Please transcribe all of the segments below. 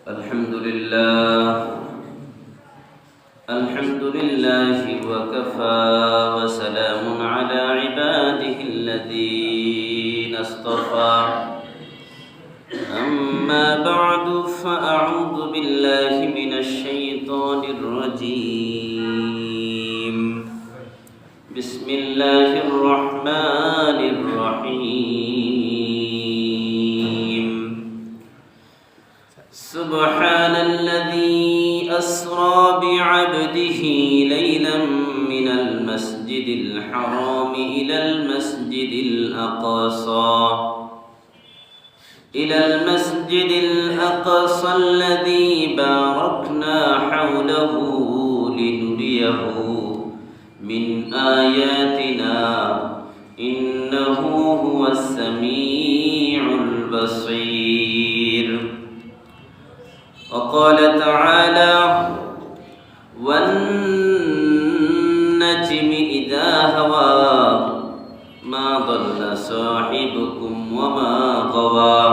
الحمد لله وكفى وسلام على عباده الذين اصطفى أما بعد فأعوذ بالله من الشيطان الرجيم بسم الله الرحمن الرحيم سبحان الذي أسرى بعبده ليلا من المسجد الحرام إلى المسجد الأقصى الذي باركنا حوله لنريه من آياتنا إنه هو السميع البصير. وقال تعالى: والنجم إذا هوى ما ضل صاحبكم وما غوى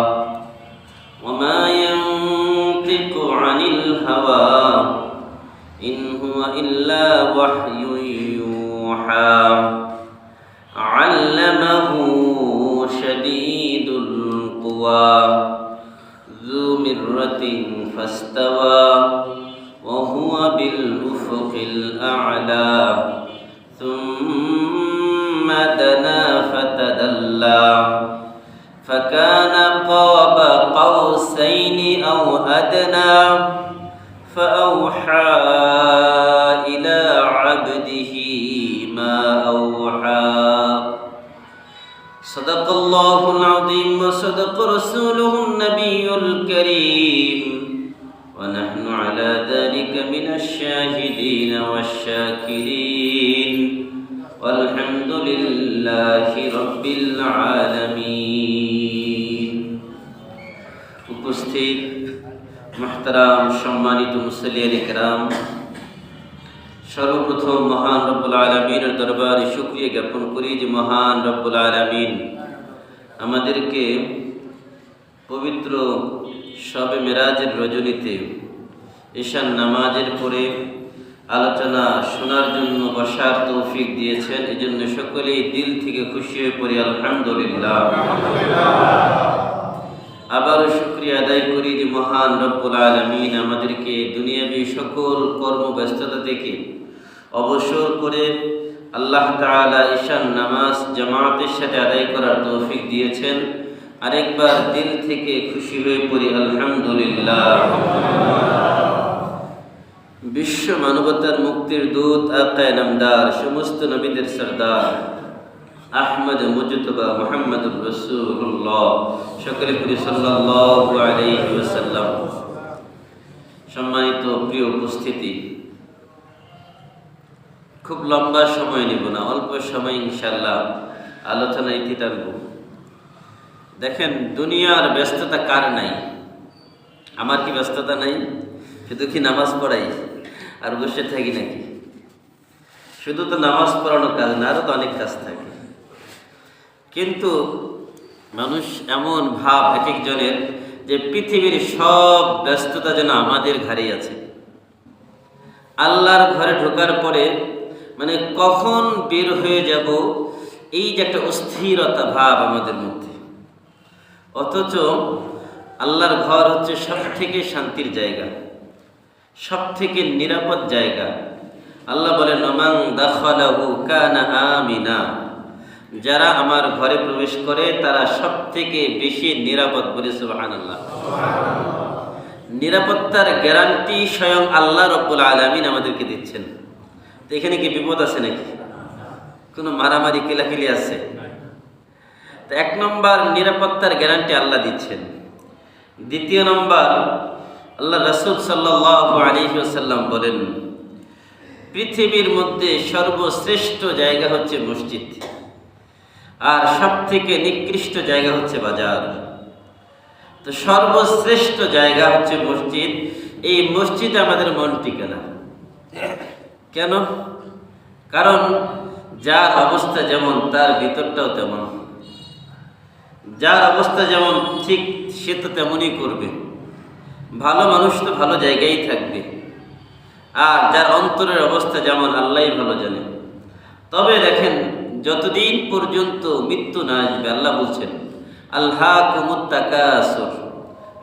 وما ينطق عن الهوى إن هو إلا وحي يوحى علمه شديد القوى ذو مرة فاستوى وهو بالأفق الأعلى ثم دنا فتدلى فكان قاب قوسين أو أدنى فأوحى إلى عبده ما أوحى. صدق الله العظيم وصدق رسوله النبي الكريم ونحن على ذلك من الشاهدين والشاكرين والحمد لله رب العالمين. উপস্থিত মুহতারাম সম্মানিত মুসল্লিয়ান ইকরাম, সর্বপ্রথম মহান রব্বুল আলামিনের দরবারে শুকরিয়া জ্ঞাপন করি যে মহান রব্বুল আলামিন আমাদেরকে পবিত্র শবে মেরাজের রজনীতে ঈশান নামাজের পরে আলোচনা শোনার জন্য বসার তৌফিক দিয়েছেন। এজন্য সকলেই দিল থেকে খুশি হয়ে পড়ি আলহামদুলিল্লাহ। আবারও শুকরিয়া আদায় করি যে মহান রব্বুল আলামিন আমাদেরকে দুনিয়াবী সকল কর্মব্যস্ততা থেকে অবসর করে আল্লাহ তাআলা ঈশান নামাজ জামাতের সাথে আদায় করার তৌফিক দিয়েছেন। আরেকবার দিল থেকে খুশি হয়ে পড়ি আলহামদুলিল্লাহ। বিশ্ব মানবতার মুক্তির দূত আকায়ে নামদার সমস্ত নবীদের সরদার আহমদ মুজতবা মুহাম্মদুর রাসূলুল্লাহ সকলে পড়ি সাল্লাল্লাহু আলাইহি ওয়াসাল্লাম। সম্মানিত প্রিয় উপস্থিতি, খুব লম্বা সময় নিব না, অল্প সময় ইনশাআল্লাহ আলোচনা ইতি টানব। দেখেন, দুনিয়ার ব্যস্ততা কার নাই? আমার কি ব্যস্ততা নাই? শুধু কি নামাজ পড়াই আর বসে থাকি নাকি? শুধু তো নামাজ পড়ানো কাজ না, আরও তো অনেক কাজ থাকে। কিন্তু মানুষ এমন ভাব এক একজনের যে পৃথিবীর সব ব্যস্ততা যেন আমাদের ঘাড়েই আছে। আল্লাহর ঘরে ঢোকার পরে মানে কখন বের হয়ে যাব, এই যে একটা অস্থিরতা ভাব আমাদের মধ্যে। অথচ আল্লাহর ঘর হচ্ছে সব থেকে শান্তির জায়গা, সব থেকে নিরাপদ জায়গা। আল্লাহ বলেন, মান দাখালাহু কানা আমিনা, যারা আমার ঘরে প্রবেশ করে তারা সব থেকে বেশি নিরাপদ। বলে সুবহানাল্লাহ। নিরাপত্তার গ্যারান্টি স্বয়ং আল্লাহ রাব্বুল আলামিন আমাদেরকে দিচ্ছেন। তো এখানে কি বিপদ আছে নাকি? কোনো মারামারি কিলাকিলি আছে? তো এক নম্বর নিরাপত্তার গ্যারান্টি আল্লাহ দিচ্ছেন। দ্বিতীয় নম্বর, আল্লাহ রাসূল সাল্লাল্লাহু আলাইহি ওয়াসাল্লাম বলেন, পৃথিবীর মধ্যে সর্বশ্রেষ্ঠ জায়গা হচ্ছে মসজিদ, আর সব থেকে নিকৃষ্ট জায়গা হচ্ছে বাজার। তো সর্বশ্রেষ্ঠ জায়গা হচ্ছে মসজিদ। এই মসজিদে আমাদের মন টিকে না। কেন? কারণ যার অবস্থা যেমন তার ভিতরটাও তেমন। যার অবস্থা যেমন ঠিক সে তো তেমনই করবে। ভালো মানুষ তো ভালো জায়গায় থাকবে, আর যার অন্তরের অবস্থা যেমন আল্লাহই ভালো জানে। তবে দেখেন, যতদিন পর্যন্ত মৃত্যু না আসবে, আল্লাহ বলছেন আলহাকুমুত তাকাসুর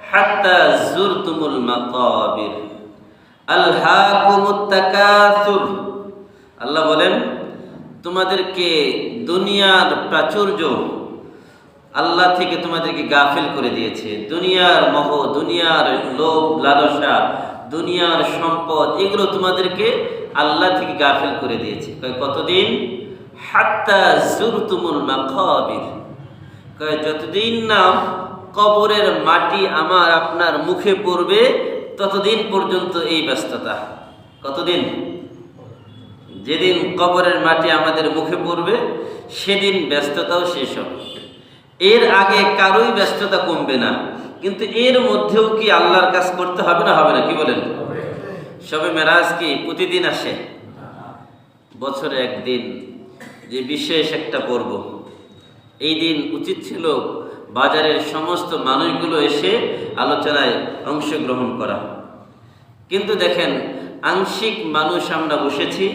হাত্তা যুরতুমুল মাকাবির। আলহাকুমুত তাকাসুর, আল্লাহ বলেন তোমাদেরকে দুনিয়ার প্রাচুর্য আল্লাহ থেকে তোমাদেরকে গাফিল করে দিয়েছে। দুনিয়ার মোহ, দুনিয়ার লোভ লালসা, দুনিয়ার সম্পদ, এগুলো তোমাদেরকে আল্লাহ থেকে গাফিল করে দিয়েছে। কতদিন? হাত্তা যুরতুমুল মাকাবির, যতদিন না কবরের মাটি আমার আপনার মুখে পড়বে ততদিন পর্যন্ত এই ব্যস্ততা। কতদিন? যেদিন কবরের মাটি আমাদের মুখে পড়বে সেদিন ব্যস্ততাও শেষ হবে। এর আগে কারোই ব্যস্ততা কমবে না, কিন্তু এর মধ্যেও কি আল্লাহর কাজ করতে হবে না হবে না? কি বলেন? শবে মেরাজ কি প্রতিদিন আসে? বছরে একদিন, যে বিশেষ একটা পর্ব। এই দিন উচিত ছিল বাজারের সমস্ত মানুষগুলো এসে আলোচনায় অংশগ্রহণ করা, কিন্তু দেখেন আংশিক মানুষ আমরা বসেছি,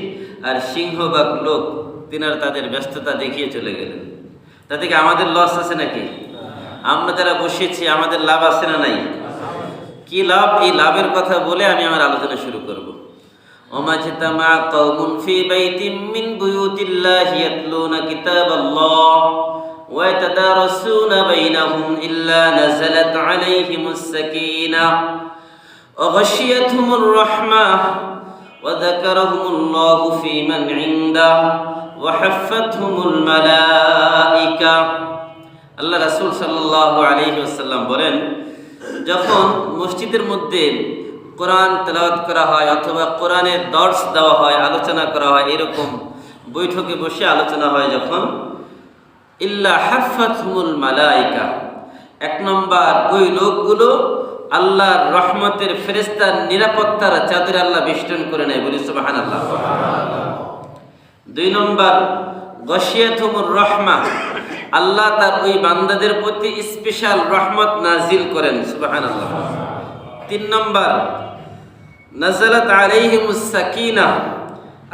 আর সিংহভাগ লোক তিনারা তাদের ব্যস্ততা দেখিয়ে চলে গেলেন। তাতে কি আমাদের লস আছে নাকি? আমরা যারা বসেছি আমাদের লাভ আছে না নাই? কি লাভ? এই লাভের কথা বলে আমি আমার আলোচনা শুরু করব। ওমাজতামা কওমুন ফি বাইতিম মিন বুয়ুতিল্লাহি ইয়াতলুনা কিতাবাল্লাহ ওয়া ইয়াতাদারাসুনা বাইনাহুম ইল্লা নাযালাত আলাইহিমুস সাকিনাহ ওয়া গাশিয়াতহুমুর রাহমাহ ওয়া যাকারাহুমুল্লাহু ফি মান ইনদাহু ওয়া হাফফাতহুমুল মালায়েকা। আল্লাহ রাসূল সাল্লাল্লাহু আলাইহি ওয়াসাল্লাম বলেন, যখন মসজিদের মধ্যে কোরআন তেলাওয়াত করা হয় অথবা কোরআনের দর্স দেওয়া হয়, আলোচনা করা হয়, এরকম বৈঠকে বসে আলোচনা হয় যখন, ইল্লা হাফফাতহুমুল মালায়েকা, এক নম্বর ওই লোকগুলো আল্লাহর রহমতের ফেরেশতার নিরাপত্তার চাদরে আল্লাহ বেষ্টন করে নেয়, বলি সুবহানাল্লাহ। দুই নম্বর গাশিয়াতুমুর রাহমাহ, আল্লাহ তার ওই বান্দাদের প্রতি স্পেশাল রহমত নাজিল করেন, সুবহানাল্লাহ। তিন নম্বর নাযালাত আলাইহিমুস সাকিনাহ,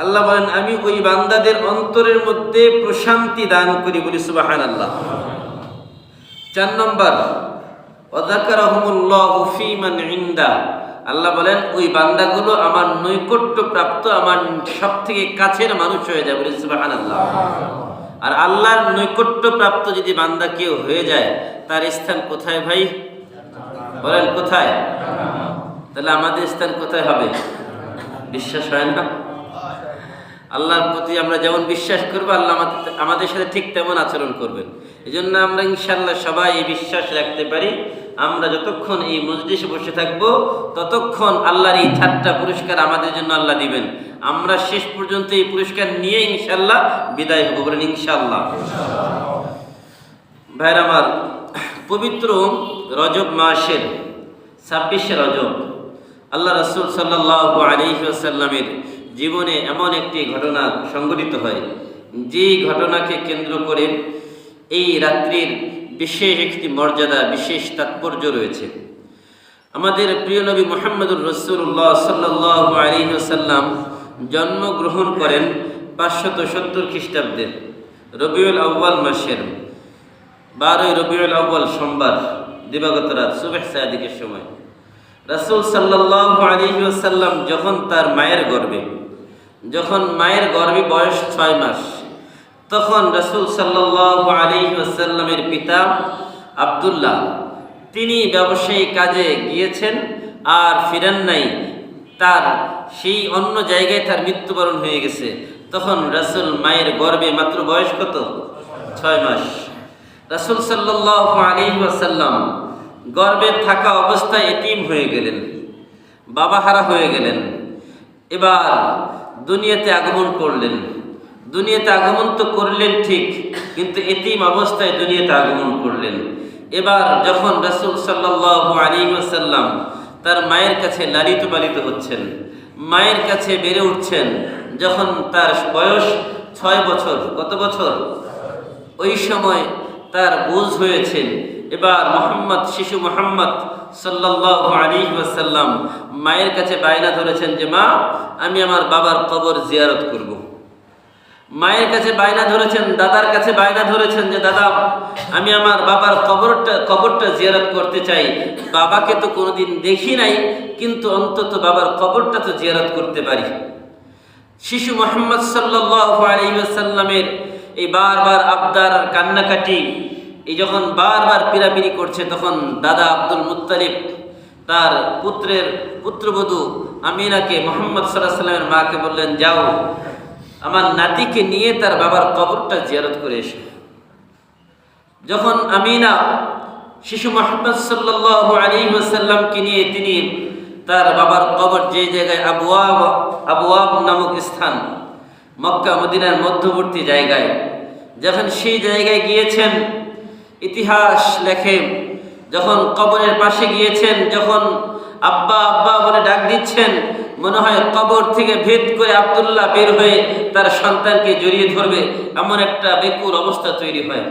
আল্লাহ বলেন আমি ওই বান্দাদের অন্তরের মধ্যে প্রশান্তি দান করি, বলি সুবহানাল্লাহ। চার নম্বর ওয়া যাকারাহুমুল্লাহু ফি মান ইনদা, আল্লাহ বলেন ওই বান্দাগুলো আমার নৈকট্য প্রাপ্ত, আমার সব থেকে কাছের মানুষ হয়ে যায়, বলি সুবহানাল্লাহ। আর আল্লাহর নৈকট্য প্রাপ্ত যদি বান্দা কেউ হয়ে যায়, তার স্থান কোথায় ভাই? বলেন কোথায়? তাহলে আমাদের স্থান কোথায় হবে? বিশ্বাস হয় না? আল্লাহর প্রতি আমরা যেমন বিশ্বাস করবো, আল্লাহ আমাদের সাথে ঠিক তেমন আচরণ করবেন। এই জন্য আমরা ইনশাআল্লাহ সবাই এই বিশ্বাস রাখতে পারি, আমরা যতক্ষণ এই মজলিসে বসে থাকবো ততক্ষণ আল্লাহর এই 4টা পুরস্কার আমাদের জন্য আল্লাহ দিবেন। আমরা শেষ পর্যন্ত এই পুরস্কার নিয়ে ইনশাআল্লাহ বিদায় হবো, বলেন ইনশাআল্লাহ। ভাইরা আমার, পবিত্র রজব মাসের 26শে রজব আল্লাহ রাসূল সাল্লাল্লাহু আলাইহি ওয়াসাল্লামের জীবনে এমন একটি ঘটনা সংঘটিত হয়, যে ঘটনাকে কেন্দ্র করে এই রাত্রির বিশেষ একটি মর্যাদা, বিশেষ তাৎপর্য রয়েছে। আমাদের প্রিয় নবী মুহাম্মদুর রাসূলুল্লাহ সাল্লাল্লাহু আলাইহি ওয়াসাল্লাম জন্মগ্রহণ করেন 570 খ্রিস্টাব্দে রবিউল আউয়াল মাসের 12 রবিউল আউয়াল সোমবার দিবাগত রাত সুবহ সাদিকের সময়। রাসূল সাল্লাল্লাহু আলাইহি ওয়াসাল্লাম যখন তার মায়ের গর্ভে বয়স 6 মাস, তখন রাসূল সাল্লাল্লাহু আলাইহি ওয়াসাল্লামের পিতা আব্দুল্লাহ তিনি ব্যবসায়ী কাজে গিয়েছেন আর ফিরেন নাই, তার সেই অন্য জায়গায় তার মৃত্যুবরণ হয়ে গেছে। তখন রাসূল মায়ের গর্ভে মাত্র বয়স কত? 6 মাস। রাসূল সাল্লাল্লাহু আলাইহি ওয়াসাল্লাম গর্ভে থাকা অবস্থায় এতিম হয়ে গেলেন, বাবাহারা হয়ে গেলেন। এবার দুনিয়াতে আগমন করলেন। দুনিয়াতে আগমন তো করলেন ঠিক, কিন্তু এতিম অবস্থায় দুনিয়াতে আগমন করলেন। এবার যখন রাসূল সাল্লাল্লাহু আলাইহি ওয়াসাল্লাম তার মায়ের কাছে লালিত পালিত হচ্ছেন, মায়ের কাছে বেড়ে উঠছেন, যখন তার বয়স 6 বছর, কত বছর? ওই সময় তার বুঝ হয়েছে এবার শিশু মুহাম্মদ সাল্লাল্লাহু আলাইহি ওয়াসাল্লাম মায়ের কাছে বায়না ধরেছেন যে মা, আমি আমার বাবার কবর জিয়ারত করব। মায়ের কাছে বায়না ধরেছেন, দাদার কাছে বায়না ধরেছেন যে দাদা, আমি আমার বাবার কবরটা জিয়ারত করতে চাই। বাবাকে তো কোনোদিন দেখি নাই, কিন্তু অন্তত বাবার কবরটা তো জিয়ারত করতে পারি। শিশু মুহাম্মদ সাল্লাল্লাহু আলাইহি ওয়াসাল্লামের এই বারবার আবদার আর কান্নাকাটি, এই যখন বারবার পিরাপিরি করছে, তখন দাদা আব্দুল মুত্তালিব তার পুত্রবধূ আমিনাকে, মুহাম্মদ সাল্লাল্লাহু আলাইহি ওয়াসাল্লামের মাকে বললেন, যাও আমার নাতিকে নিয়ে তার বাবার কবরটা জিয়ারত করে এসো। যখন আমিনা শিশু মুহাম্মদ সাল্লাল্লাহু আলাইহি ওয়াসাল্লামকে নিয়ে তিনি তার বাবার কবর, যে জায়গায় আবওয়াব নামক স্থান, মক্কা মদিনার মধ্যবর্তী জায়গায়, যখন সেই জায়গায় গিয়েছেন, ইতিহাস লেখে যখন কবরের পাশে গিয়েছেন, যখন আব্বা আব্বা বলে ডাক দিচ্ছেন, মনে হয় কবর থেকে ভেদ করে আব্দুল্লাহ বের হয়ে তার সন্তানকে জড়িয়ে ধরবে, এমন একটা বেকুল অবস্থা তৈরি হয়।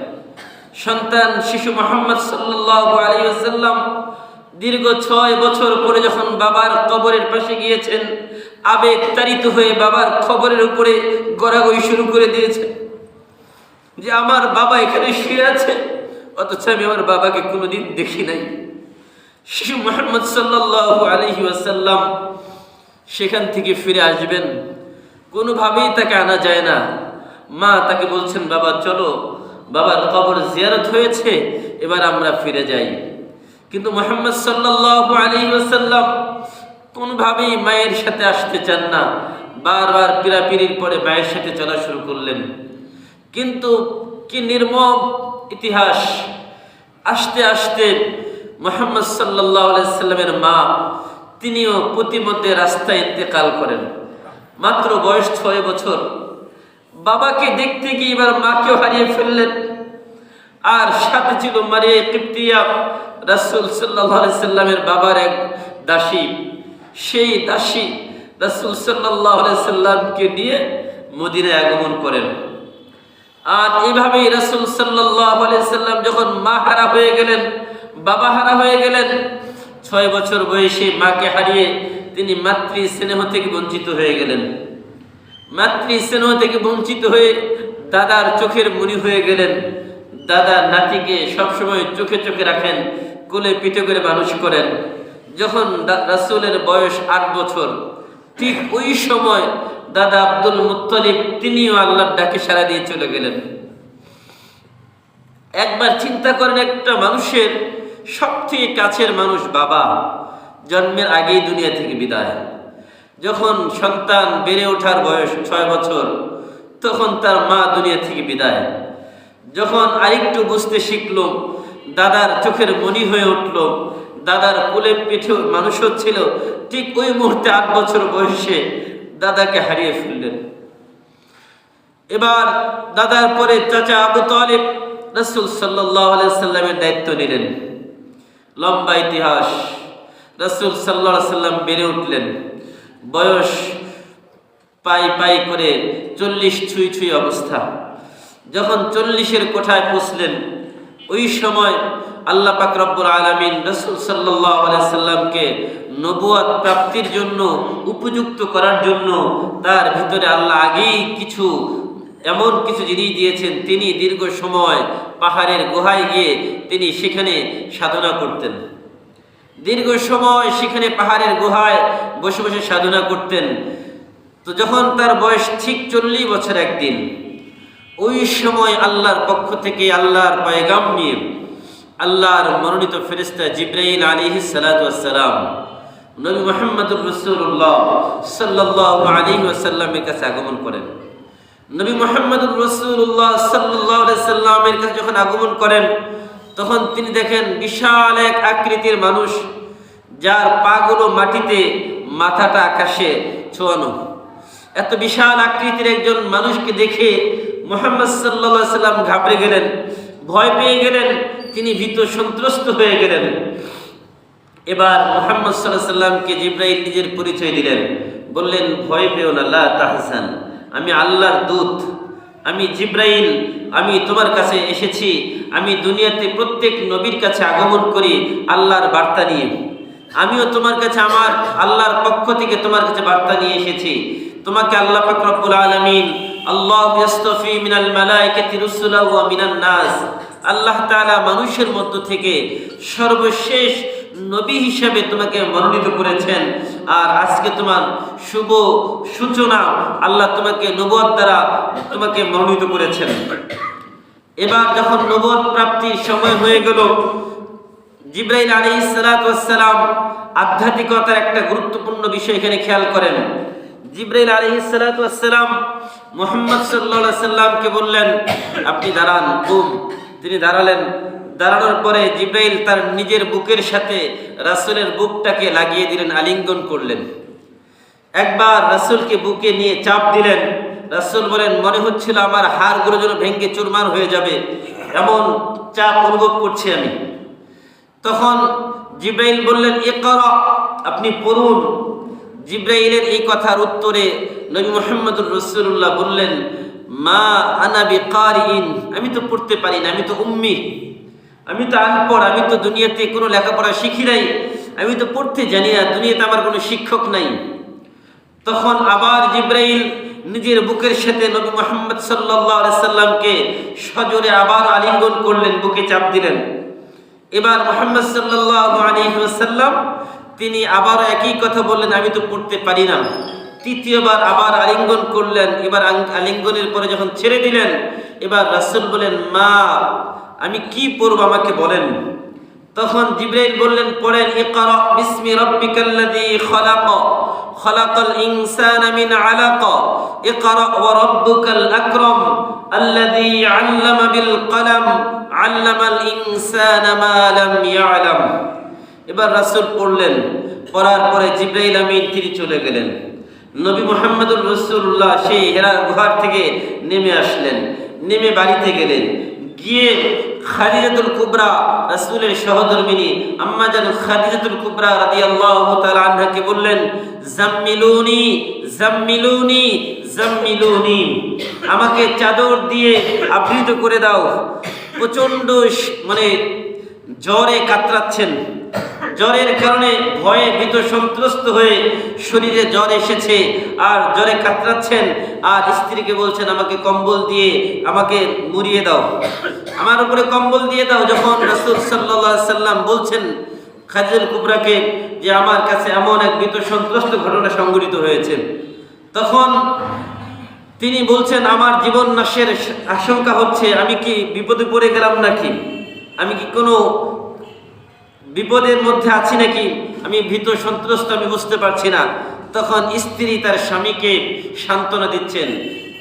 সন্তান শিশু মুহাম্মদ সাল্লাল্লাহু আলাইহি ওয়াসাল্লাম দীর্ঘ 6 বছর পরে যখন বাবার কবরের পাশে গিয়েছেন, আবেগ তাড়িত হয়ে বাবার কবরের উপরে গড়াগড়ি শুরু করে দিয়েছে যে আমার বাবা এখানে শুয়ে আছে, অথচ আমি আমার বাবাকে কোনোদিন দেখি নাই। শিশু মুহাম্মদ সাল্লাল্লাহু আলাইহি ওয়াসাল্লাম সেখান থেকে ফিরে আসবেন, কোনোভাবেই তাকে আনা যায় না। মা তাকে বলছেন, বাবা চলো, বাবার কবর জিয়ারত হয়েছে, এবার আমরা ফিরে যাই। কিন্তু মুহাম্মদ সাল্লাল্লাহু আলাইহি ওয়াসাল্লাম কোনোভাবেই মায়ের সাথে আসতে চান না। বারবার পিরাপিরির পরে মায়ের সাথে চলা শুরু করলেন, কিন্তু কি নির্মম ইতিহাস! আস্তে আস্তে মুহাম্মদ সাল্লাল্লাহু আলাইহি ওয়াসাল্লামের মা তিনিও প্রতিমধ্যে রাস্তায় ইন্তেকাল করেন। মাত্র বয়স 6 বছর। বাবাকে দেখতে গিয়ে এবার মাকেও হারিয়ে ফেললেন। আর সাথে ছিল মারিয়া কিবতিয়া, রাসূল সাল্লাল্লাহু আলাইহি ওয়াসাল্লামের বাবার এক দাসী। সেই দাসী রাসূল সাল্লাল্লাহু আলাইহি ওয়াসাল্লামকে নিয়ে মদিনায় আগমন করেন। আর এইভাবেই রাসূল সাল্লাল্লাহু আলাইহি ওয়াসাল্লাম যখন মা হারা হয়ে গেলেন, বাবা হারা হয়ে গেলেন, 6 বছর বয়সে মাকে হারিয়ে তিনি মাতৃ স্নেহ থেকে বঞ্চিত হয়ে গেলেন। মাতৃ স্নেহ থেকে বঞ্চিত হয়ে দাদার চোখের মনি হয়ে গেলেন। দাদা নাতিকে সবসময় চোখে চোখে রাখেন, কোলে পিঠে করে মানুষ করেন। যখন রাসূলের বয়স 8 বছর, ঠিক ওই সময় দাদা আব্দুল মুত্তালিব তিনিও আল্লাহর ডাকে সাড়া দিয়ে চলে গেলেন। একবার চিন্তা করেন, একটা মানুষের সবথেকে কাছের মানুষ বাবা জন্মের আগেই দুনিয়া থেকে বিদায়। যখন সন্তান বেড়ে ওঠার বয়স 6 বছর, তখন তার মা দুনিয়া থেকে বিদায়। যখন আরেকটু বুঝতে শিখলো, দাদার চোখের মনি হয়ে উঠল, দাদার কোলে পিঠে মানুষ হচ্ছিল, ঠিক ওই মুহূর্তে 8 বছর বয়সে দাদাকে হারিয়ে ফেললেন। এবার দাদার পরে চাচা আবু তালিব রাসূল সাল্লাল্লাহু আলাইহি ওয়াসাল্লামের দায়িত্ব নিলেন। লম্বা ইতিহাস। রাসূল সাল্লাল্লাহু আলাইহি ওয়াসাল্লাম বেড়ে উঠলেন, বয়স পাই করে 40 ছুঁই অবস্থা। যখন 40-এর কোঠায় পৌঁছলেন, ওই সময় আল্লাহ পাক রব্বুল আলামিন রাসূল সাল্লাল্লাহু আলাইহি ওয়াসাল্লামকে নবুয়ত প্রাপ্তির জন্য উপযুক্ত করার জন্য তার ভিতরে আল্লাহ আগেই এমন কিছু জিনিস দিয়েছেন। তিনি দীর্ঘ সময় পাহাড়ের গুহায় গিয়ে তিনি সেখানে সাধনা করতেন। দীর্ঘ সময় সেখানে পাহাড়ের গুহায় বসে বসে সাধনা করতেন। তো যখন তার বয়স ঠিক 40 বছর, একদিন ওই সময় আল্লাহর পক্ষ থেকে আল্লাহর পয়গাম নিয়ে আল্লাহর মনোনীত ফেরেশতা জিবরাইল আলাইহিস সালাতু ওয়াস সালাম নবী মুহাম্মদুর রাসূলুল্লাহ সাল্লাল্লাহু আলাইহি ওয়াসাল্লামের কাছে আগমন করেন। নবী মুহাম্মদুর রাসূলুল্লাহ সাল্লাল্লাহু আলাইহি ওয়াসাল্লামের কাছে যখন আগমন করেন, তখন তিনি দেখেন বিশাল এক আকৃতির মানুষ, যার পাগুলো মাটিতে, মাথাটা আকাশে ছোঁয়ানো। এত বিশাল আকৃতির একজন মানুষকে দেখে মুহাম্মদ সাল্লাল্লাহু আলাইহি ওয়াসাল্লাম ঘাবড়ে গেলেন, ভয় পেয়ে গেলেন, তিনি ভীত সন্ত্রস্ত হয়ে গেলেন। এবার মুহাম্মদ সাল্লাল্লাহু আলাইহি ওয়াসাল্লামকে জিবরাইল নিজের পরিচয় দিলেন, বললেন, ভয় পেও না, লা তাহজান, আমি আল্লাহর দূত, আমি জিব্রাইল, আমি তোমার কাছে এসেছি। আমি দুনিয়াতে প্রত্যেক নবীর কাছে আগমন করি আল্লাহর বার্তা নিয়ে। আমিও তোমার কাছে আমার আল্লাহর পক্ষ থেকে তোমার কাছে বার্তা নিয়ে এসেছি। তোমাকে আল্লাহ পাক রব্বুল আলামিন আল্লাহু ইয়াসতাফি মিনাল মালায়েকাতি রুসুলা ওয়া মিনান নাস, আল্লাহ তাআলা মানুষের মধ্য থেকে সর্বশেষ নবী হিসেবে তোমাকে মনোনীত করেছেন। আর আজকে তোমার শুভ সূচনা, আল্লাহ তোমাকে নবুয়ত দ্বারা তোমাকে মনোনীত করেছেন। এবার যখন নবুয়ত প্রাপ্তির সময় হয়ে গেল, জিবরাইল আলাইহিস সালাতু ওয়াস সালাম আধ্যাত্মিকতার একটা গুরুত্বপূর্ণ বিষয় এখানে খেয়াল করেন। জিবরাইল আলাইহিস সালাতু ওয়াস সালাম মুহাম্মদ সাল্লাল্লাহু আলাইহি সাল্লামকে বললেন, আপনি দাঁড়ান। তিনি দাঁড়ালেন। দাঁড়ানোর পরে জিবরাইল তার নিজের বুকের সাথে রাসূলের বুকটাকে লাগিয়ে দিলেন, আলিঙ্গন করলেন। একবার রাসূলকে বুকে নিয়ে চাপ দিলেন। রাসূল বলেন, মনে হচ্ছিল আমার হাড়গুলো যেন ভেঙে চুরমার হয়ে যাবে, এমন চাপ অনুভব করছি আমি। তখন জিবরাইল বললেন, ইকরা, আপনি পড়ুন। জিবরাইলের এই কথার উত্তরে নবী মুহাম্মদুর রাসূলুল্লাহ বললেন, মা আনা বিকারিন, আমি তো পড়তে পারি না, আমি তো উম্মি, আমি তো আনপড়, আমি তো দুনিয়াতে কোনো লেখাপড়া শিখি নাই, আমি তো পড়তে জানি না, দুনিয়াতে আমার কোনো শিক্ষক নাই। তখন আবার জিবরাইল নিজের বুকের সাথে নবী মুহাম্মদ সাল্লাল্লাহু আলাইহি সাল্লামকে সজোরে আবার আলিঙ্গন করলেন, বুকে চাপ দিলেন। এবার মুহাম্মদ সাল্লাল্লাহু আলাইহি ওয়াসাল্লাম তিনি আবার একই কথা বললেন, আমি তো পড়তে পারি না। তৃতীয়বার আবার আলিঙ্গন করলেন। এবার আলিঙ্গনের পরে যখন ছেড়ে দিলেন, এবার রাসূল বলেন, মা আমি কি পড়ব আমাকে বলেন। তখন জিবরাইল বললেন, পড়েন, ইকরা বিসমি রাব্বিকাল্লাযী খালাক, খালাকাল ইনসানা মিন আলাক, ইকরা ওয়া রাব্বুকাল আকরাম আল্লাযী আল্লামা বিল কলম আল্লামাল ইনসানা মা লাম ইয়ালাম। এবার রাসূল পড়লেন। পড়ার পরে জিবরাইল আমিন তিনি চলে গেলেন। নবী মুহাম্মদুর রাসূলুল্লাহ সেই হেরা গুহার থেকে নেমে আসলেন। নেমে বাড়িতে গেলেন। গিয়ে খাদিজাতুল কুবরা, রাসূলের সহধর্মিণী আম্মা জান খাদিজাতুল কুবরা রাদিয়াল্লাহু তাআলা আনহাকে বললেন, জাম্মিলুনি জাম্মিলুনি জাম্মিলুনি, আমাকে চাদর দিয়ে আবৃত করে দাও। প্রচন্ড জ্বরে কাতরাচ্ছেন। জ্বরের কারণে ভয়ে ভীত সন্ত্রস্ত হয়ে শরীরে জ্বর এসেছে আর জ্বরে কাতরাচ্ছেন। আর স্ত্রীকে বলছেন, আমাকে কম্বল দিয়ে আমাকে মুড়িয়ে দাও, আমার উপরে কম্বল দিয়ে দাও। যখন রাসূল সাল্লাল্লাহু আলাইহি সাল্লাম বলছেন খাদিজাতুল কুবরাকে যে আমার কাছে এমন এক ভীত সন্ত্রস্ত ঘটনা সংঘটিত হয়েছে, তখন তিনি বলছেন, আমার জীবন নাশের আশঙ্কা হচ্ছে, আমি কি বিপদে পড়ে গেলাম নাকি, আমি কি কোনো বিপদের মধ্যে আছি নাকি, আমি ভীত সন্ত্রস্ত, আমি বুঝতে পারছি না। তখন স্ত্রী তার স্বামীকে সান্ত্বনা দিচ্ছেন,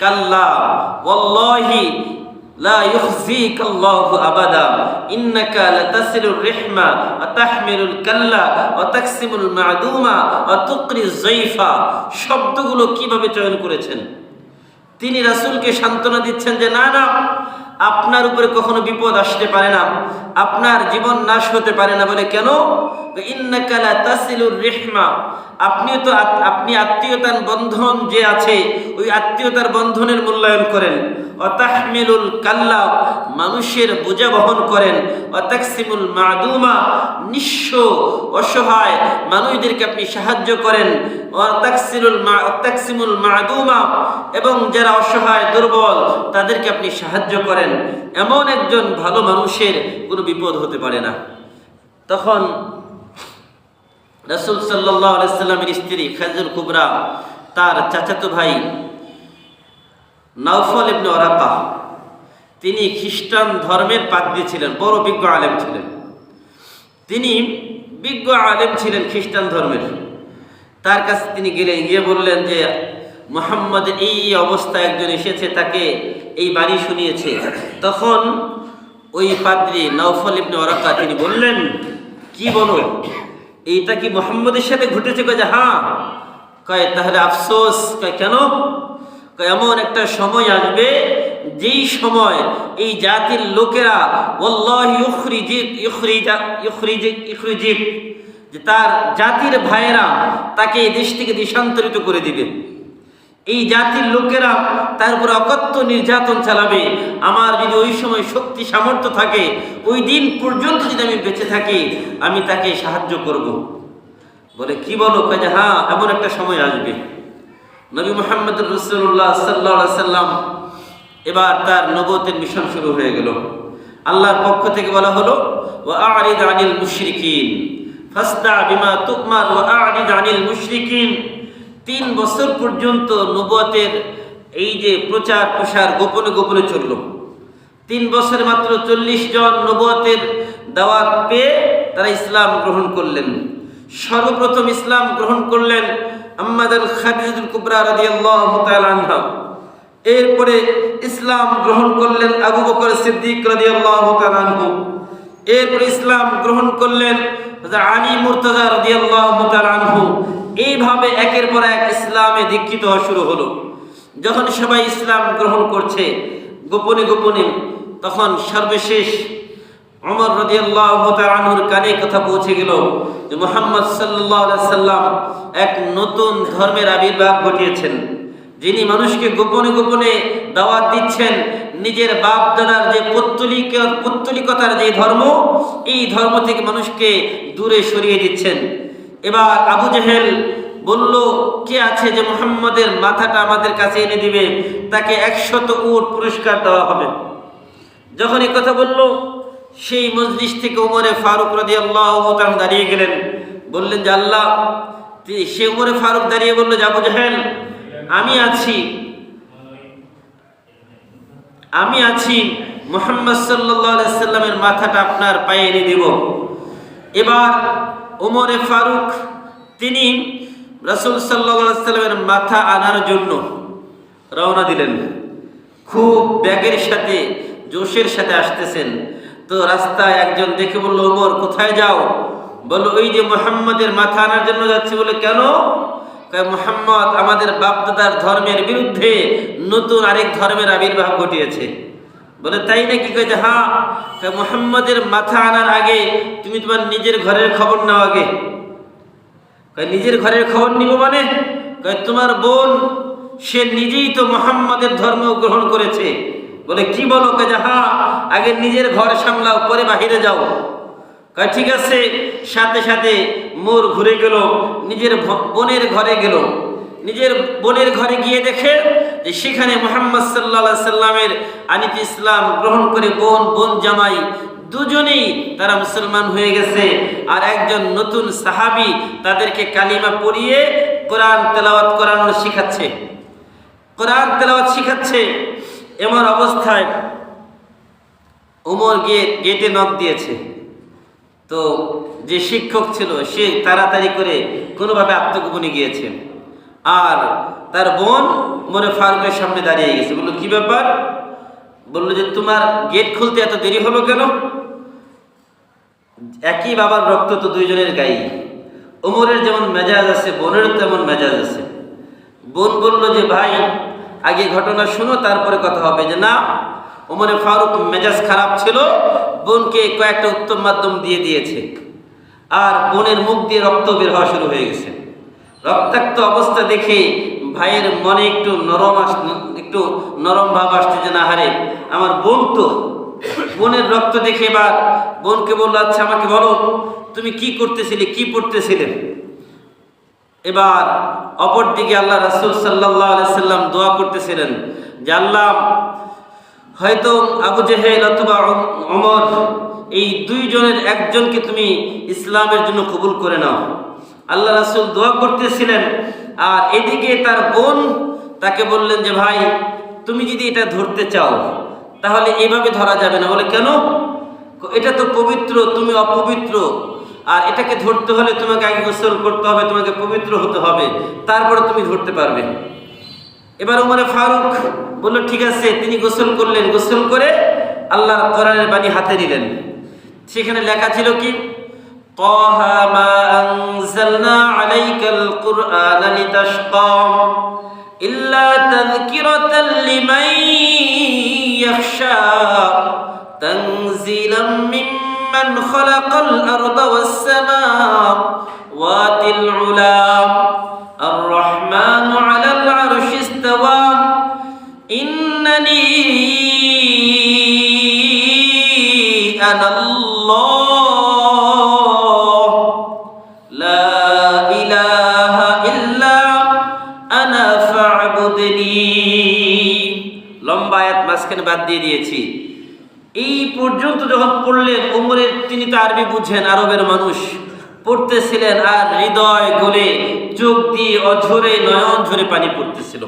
কাল্লা ওয়াল্লাহি লা ইউখজিকাল্লাহু আবাদা ইন্নাকা লাতাসিলুর রিহমা ওয়া তাহমিলুল কাল্লা ওয়া তাকসিমুল মা'দুমা ওয়া তুকরিজ যায়ফা। শব্দগুলো কিভাবে চয়ন করেছেন। তিনি রাসূলকে সান্ত্বনা দিচ্ছেন যে না না, আপনার উপরে কখনো বিপদ আসতে পারে না, আপনার জীবন নাশ হতে পারে না। বলে কেন? ইন্নাকা লা তাসিলুর রিহমা, আপনি আত্মীয়তার বন্ধন যে আছে ওই আত্মীয়তার বন্ধনের মূল্যায়ন করেন। অতাহমিলুল কাল্লা, মানুষের বোঝা বহন করেন। অতাকসিমুল মা'দুমা, নিঃস্ব অসহায় মানুষদেরকে আপনি সাহায্য করেন। অতাকসিমুল মা'দুমা, এবং যারা অসহায় দুর্বল তাদেরকে আপনি সাহায্য করেন। এমন একজন ভালো মানুষের কোনো বিপদ হতে পারে না। তখন রাসূল সাল্লাল্লাহু আলাইহি সাল্লামের স্ত্রী খাদিজাতুল কুবরা তার চাচাতো ভাই নাওফল ইবনে ওয়ারাকা, তিনি খ্রিস্টান ধর্মের পাদ্রী ছিলেন, বড় বিজ্ঞ আলেম ছিলেন। তিনি বিজ্ঞ আলেম ছিলেন খ্রিস্টান ধর্মের। তার কাছে তিনি গেলেন, গিয়ে বললেন যে মুহাম্মদ এই অবস্থায় একজন এসেছে, তাকে এই বাণী শুনিয়েছে। তখন ওই পাদ্রী নাওফল ইবনে ওয়ারাকা তিনি বললেন, কি বলো, এইটা কি মুহাম্মদের সাথে ঘটেছে? কয় যে হ্যাঁ। কয় তাহলে আফসোস। কয় কেন? কয় এমন একটা সময় আসবে যেই সময় এই জাতির লোকেরা ওয়াল্লাহি ইউখরিজিক, যে তার জাতির ভাইয়েরা তাকে এই দেশ থেকে দেশান্তরিত করে দিবে। এই জাতির লোকেরা তার উপর অকথ্য নির্যাতন চালাবে। আমার যদি ওই সময় শক্তি সামর্থ্য থাকে, ওই দিন পর্যন্ত যদি আমি বেঁচে থাকি, আমি তাকে সাহায্য করব। বলে কি বলো? কয় যে হ্যাঁ, এমন একটা সময় আসবে। নবী মুহাম্মদ রাসূলুল্লাহ সাল্লাল্লাহু আলাইহি সাল্লাম এবার তার নবুয়তের মিশন শুরু হয়ে গেল। আল্লাহর পক্ষ থেকে বলা হলো, ওয়া আ'রিদ আনিল মুশরিকিন ফাসদা বিমা তু'মার ওয়া আ'রিদ আনিল মুশরিকিন। 3 বছর পর্যন্ত নবুয়তের এই যে প্রচার প্রসার গোপনে গোপনে চলল। 3 বছরে মাত্র 40 জন নবুয়তের দাওয়াত পেয়ে তারা ইসলাম গ্রহণ করলেন। সর্বপ্রথম ইসলাম গ্রহণ করলেন আম্মাদাল খাদিজাতুল কুবরা রাদিয়াল্লাহু তাআলা আনহা। এরপরে ইসলাম গ্রহণ করলেন আবু বকর সিদ্দিক রাদিয়াল্লাহু তাআলা আনহু। এরপরে ইসলাম গ্রহণ করলেন আলী মুর্তজা রাদিয়াল্লাহু তাআলা আনহু। এইভাবে একের পর এক ইসলামে দীক্ষিত হওয়া শুরু হলো। যখন সবাই ইসলাম গ্রহণ করছে গোপনে গোপনে, তখন সর্বশেষ ওমর রাদিয়াল্লাহু তাআলা আনহুর কানে কথা পৌঁছে গেল যে মুহাম্মদ সাল্লাল্লাহু আলাইহি সাল্লাম এক নতুন ধর্মের আবির্ভাব ঘটিয়েছেন, যিনি মানুষকে গোপনে গোপনে দাওয়াত দিচ্ছেন নিজের বাপ দাদার যে পৌত্তলিকতার যে ধর্ম, এই ধর্ম থেকে মানুষকে দূরে সরিয়ে দিচ্ছেন। এবার আবু জেহেল বলল, কে আছে যে মুহাম্মদের মাথাটা আমাদের কাছে এনে দিবে, তাকে 100 উট পুরস্কার দেওয়া হবে। যখন এই কথা বলল, সেই মজলিস থেকে উমরে ফারুক রাদিয়াল্লাহু তাআলা দাঁড়িয়ে গেলেন, বললেন যে আল্লাহ, সে উমরে ফারুক দাঁড়িয়ে বলল যে আবু জেহেল, আমি আছি মুহাম্মদ সাল্লাল্লাহু আলাইহি সাল্লামের মাথাটা আপনার পায়ে এনে দেব। এবার ওমরে ফারুক তিনি রাসূল সাল্লাল্লাহু আলাইহি সাল্লামের মাথা আনার জন্য রওনা দিলেন। খুব ব্যাগের সাথে জোশের সাথে আসতেছেন। তো রাস্তায় একজন দেখে বলল, ওমর কোথায় যাও? বলল, ওই যে মুহাম্মদের মাথা আনার জন্য যাচ্ছি। বলে কেন? মুহাম্মদ আমাদের বাপদাদার ধর্মের বিরুদ্ধে নতুন আরেক ধর্মের আবির্ভাব ঘটিয়েছে। বলে তাই নাকি? কয়ে যে হ্যাঁ। মুহাম্মদের মাথা আনার আগে তুমি তোমার নিজের ঘরের খবর নাও আগে। নিজের ঘরের খবর নিব মানে? তোমার বোন সে নিজেই তো মুহাম্মদের ধর্ম গ্রহণ করেছে। বলে কি বলো? কয়ে যে হ্যাঁ, আগে নিজের ঘর সামলাও, পরে বাহিরে যাও। ঠিক আছে। সাথে সাথে মোর ঘুরে গেল, নিজের বোনের ঘরে গেল। নিজের বোনের ঘরে গিয়ে দেখে যে সেখানে মুহাম্মদ সাল্লাল্লাহু আলাইহি সাল্লামের আনিত ইসলাম গ্রহণ করে বোন জামাই দুজনেই তারা মুসলমান হয়ে গেছে। আর একজন নতুন সাহাবী তাদেরকে কালিমা পড়িয়ে কোরআন তেলাওয়াত করানো শিখাচ্ছে, কোরআন তেলাওয়াত শিখাচ্ছে। এমন অবস্থায় ওমর গিয়ে গেটে নক দিয়েছে। তো যে শিক্ষক ছিল সে তাড়াতাড়ি করে কোনোভাবে আত্মগোপনে গিয়েছে। আর তার বোন ওমরে ফারুকের সামনে দাঁড়িয়ে গেছে। বললো কি ব্যাপার? বললো যে তোমার গেট খুলতে এত দেরি হলো কেন? একই বাবার রক্ত তো দুইজনের গায়ে। ওমরের যেমন মেজাজ আছে, বোনেরও তেমন মেজাজ আছে। বোন বলল যে ভাই, আগে ঘটনা শুনো, তারপরে কথা হবে। যে না, ওমরে ফারুক মেজাজ খারাপ ছিল, বোনকে কয়েকটা উত্তম মাধ্যম দিয়ে দিয়েছে। আর বোনের মুখ দিয়ে রক্ত বের হওয়া শুরু হয়ে গেছে। রক্তাক্ত অবস্থা দেখে ভাইয়ের মনে একটু নরম ভাব আসছে যে না হারে, আমার বোন তো। বোনের রক্ত দেখে এবার বোনকে বললো, আচ্ছা আমাকে বলো তুমি কি করতেছিলে, কি পড়তেছিলে? এবার অপরদিকে আল্লাহ রাসূল সাল্লাল্লাহু আলাইহি সাল্লাম দোয়া করতেছিলেন যে আল্লাহ, হয়তো আবু জেহেল অথবা ওমর, এই দুইজনের একজনকে তুমি ইসলামের জন্য কবুল করে নাও। আল্লাহ রাসূল দোয়া করতেছিলেন। আর এদিকে তার বোন তাকে বললেন যে ভাই, তুমি যদি এটা ধরতে চাও তাহলে এইভাবে ধরা যাবে না। বলে কেন? এটা তো পবিত্র, তুমি অপবিত্র, আর এটাকে ধরতে হলে তোমাকে আগে গোসল করতে হবে, তোমাকে পবিত্র হতে হবে, তারপরে তুমি ধরতে পারবে। এবার ওমরে ফারুক বলল ঠিক আছে। তিনি গোসল করলেন। গোসল করে আল্লাহর কোরআনের বাণী হাতে নিলেন। সেখানে লেখা ছিল কি, তাহা মা আনজালনা আলাইকাল কুরআনা লিতাশকা ইল্লা তাযকিরাতাল লিমান ইয়াখশা তানজিলাম মিম্মান খালাকাল আরদা ওয়াস সামাওয়াতিল উলা আর-রাহমানু আলাল আরশি ইলাহা ইল্লা আনা ফা'বুদনি। লম্বা আয়াত মাঝখানে বাদ দিয়ে দিয়েছি। এই পর্যন্ত যখন পড়লেন ওমরের, তিনি তো আরবি বুঝেন, আরবের মানুষ, পড়তেছিলেন আর হৃদয় গলে চোখ দিয়ে অঝরে নয়ন ঝরে পানি পড়তেছিল,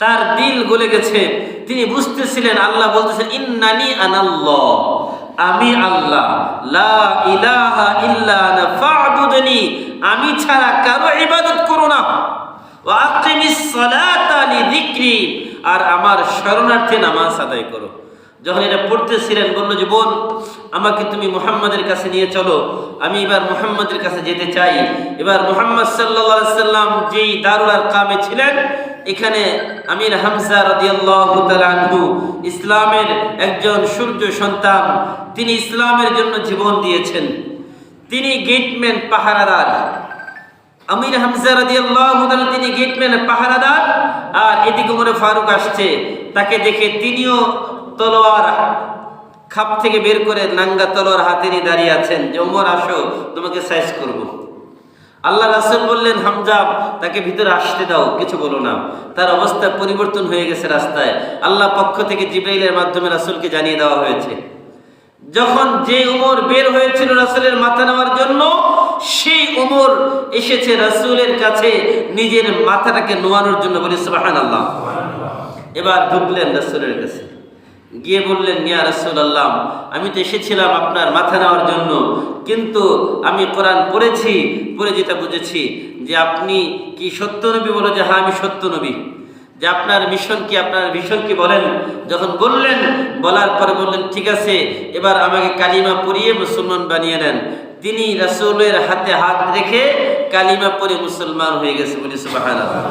তার দিল গলে গেছে। তিনি বুঝতেছিলেন আল্লাহ বলতেছেন ইন্নানি আনাল্লাহ, আমি আল্লাহ, লা ইলাহা ইল্লা আনা ফা'বুদনি, আমি ছাড়া কারো ইবাদত করো না, ওয়া আকিমিস সালাতা লিযিকরি, আর আমার শরণার্থে নামাজ আদায় করো। যখন এটা পড়তেছিলেন বলল যে বোন, আমাকে তুমি মুহাম্মাদের কাছে নিয়ে চলো, আমি এবার মুহাম্মাদের কাছে যেতে চাই। এবার মুহাম্মদ সাল্লাল্লাহু আলাইহি সাল্লাম যেই দারুল আরকামে ছিলেন, এখানে আমির হামজা রাদিয়াল্লাহু তাআলা আনহু ইসলামের একজন সূর্য সন্তান, তিনি ইসলামের জন্য জীবন দিয়েছেন, তিনি গেটম্যান, পাহারাদার। আমির হামজা রাদিয়াল্লাহু তাআলা তিনি গেটম্যান, পাহারাদার। আর এদিকে ওমর ফারুক আসছে, তাকে দেখে তিনিও তলোয়ার খাপ থেকে বের করে নাঙ্গা তলোয়ার হাতে নিয়ে দাঁড়িয়ে আছেন যে ওমর আসো, তোমাকে সাইজ করব। আল্লাহ রাসূল বললেন হামজা, তাকে ভিতরে আসতে দাও, কিছু বলো না। তার অবস্থা পরিবর্তন হয়ে গেছে রাস্তায়। আল্লাহ পক্ষ থেকে জিবরাইলের মাধ্যমে রাসূলকে জানিয়ে দেওয়া হয়েছে, যখন যে ওমর বের হয়েছিল রাসূলের মাথা নেওয়ার জন্য, সেই ওমর এসেছে রাসূলের কাছে নিজের মাথাটাকে নোয়ানোর জন্য। বলি সুবহানাল্লাহ। এবার ঢুকলেন রাসূলের কাছে, গিয়ে বললেন ইয়া রাসূলুল্লাহ, আমি তো এসেছিলাম আপনার মাথা নেওয়ার জন্য, কিন্তু আমি কোরআন পড়েছি, পড়ে যেটা বুঝেছি যে আপনি কি সত্য নবী। বলে যে হ্যাঁ আমি সত্য নবী। যে আপনার মিশন কি, আপনার ভিশন কি বলেন। যখন বললেন, বলার পরে বললেন ঠিক আছে, এবার আমাকে কালিমা পড়িয়ে মুসলমান বানিয়ে নেন। তিনি রাসূলের হাতে হাত রেখে কালিমা পড়ে মুসলমান হয়ে গেছে। বলি সুবহানাল্লাহ।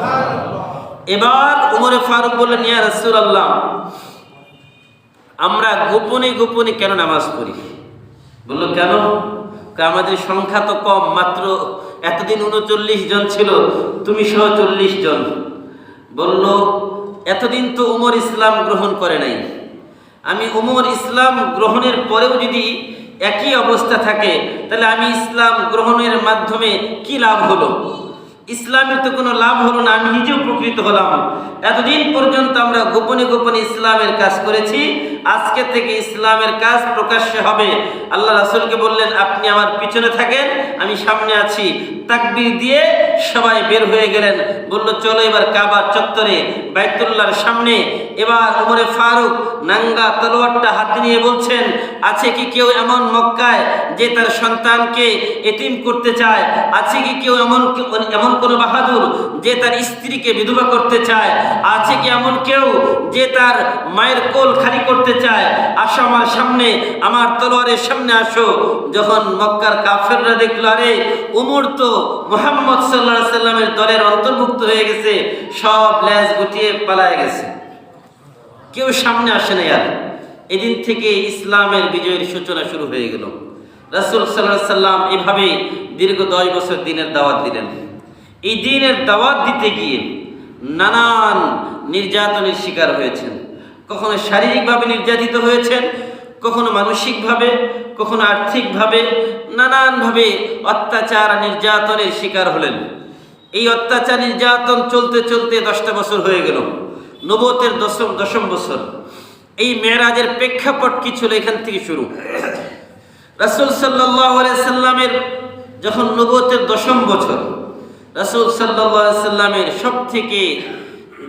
এবার ওমর ফারুক বললেন ইয়া রাসূলুল্লাহ, আমরা গোপনে গোপনে কেন নামাজ পড়ি? বললো কেন? আমাদের সংখ্যা তো কম, মাত্র এতদিন 39 জন ছিল, তুমি সহ 40 জন। বলল এতদিন তো ওমর ইসলাম গ্রহণ করে নাই, আমি ওমর ইসলাম গ্রহণের পরেও যদি একই অবস্থা থাকে, তাহলে আমি ইসলাম গ্রহণের মাধ্যমে কি লাভ হলো? ইসলামের তো কোনো লাভ হলো না, আমি নিজেও উপকৃত হলাম। এতদিন পর্যন্ত আমরা গোপনে গোপনে ইসলামের কাজ করেছি, আজকে থেকে ইসলামের কাজ প্রকাশ্যে হবে। আল্লাহ রাসূলকে বললেন আপনি আমার পিছনে থাকেন, আমি সামনে আছি। তাকবীর দিয়ে সবাই বের হয়ে গেলেন। বলল চলো এবার কাবার চত্বরে, বাইতুল্লাহর সামনে। এবার ওমরে ফারুক নাঙ্গা তলোয়ারটা হাতে নিয়ে বলছেন, আছে কি কেউ এমন মক্কায় যে তার সন্তানকে এতিম করতে চায়? আছে কি কেউ এমন কোন বাহাদুর যে তার স্ত্রীকে বিধবা করতে চায়? আছে কি এমন কেউ যে তার মায়ের কোল খালি করতে চায়? আসো আমার সামনে, আমার তলোয়ারের সামনে আসো। যখন মক্কার কাফেররা দেখলো আরে ওমর তো মুহাম্মদ সাল্লাল্লাহু আলাইহি সাল্লামের দলের অন্তর্ভুক্ত হয়ে গেছে, সব লেজ গুটিয়ে পালায় গেছে, কেউ সামনে আসে না। আর এদিন থেকে ইসলামের বিজয়ের সূচনা শুরু হয়ে গেল। রাসূল সাল্লাল্লাহু আলাইহি সাল্লাম এভাবে দীর্ঘ 10 বছর দিনের দাওয়াত দিলেন। এই দিনের দাওয়াত দিতে গিয়ে নানান নির্যাতনের শিকার হয়েছেন। কখনো শারীরিকভাবে নির্যাতিত হয়েছেন, কখনো মানসিকভাবে, কখনো আর্থিকভাবে, নানানভাবে অত্যাচার নির্যাতনের শিকার হলেন। এই অত্যাচার নির্যাতন চলতে চলতে 10টা বছর হয়ে গেল, নবুয়তের দশম বছর। এই মেরাজের প্রেক্ষাপট কি ছিল? এখান থেকে শুরু। রাসূল সাল্লাল্লাহু আলাইহি সাল্লামের যখন নবুয়তের 10ম বছর, রাসূল সাল্লাল্লাহু আলাইহি সাল্লামের সব থেকে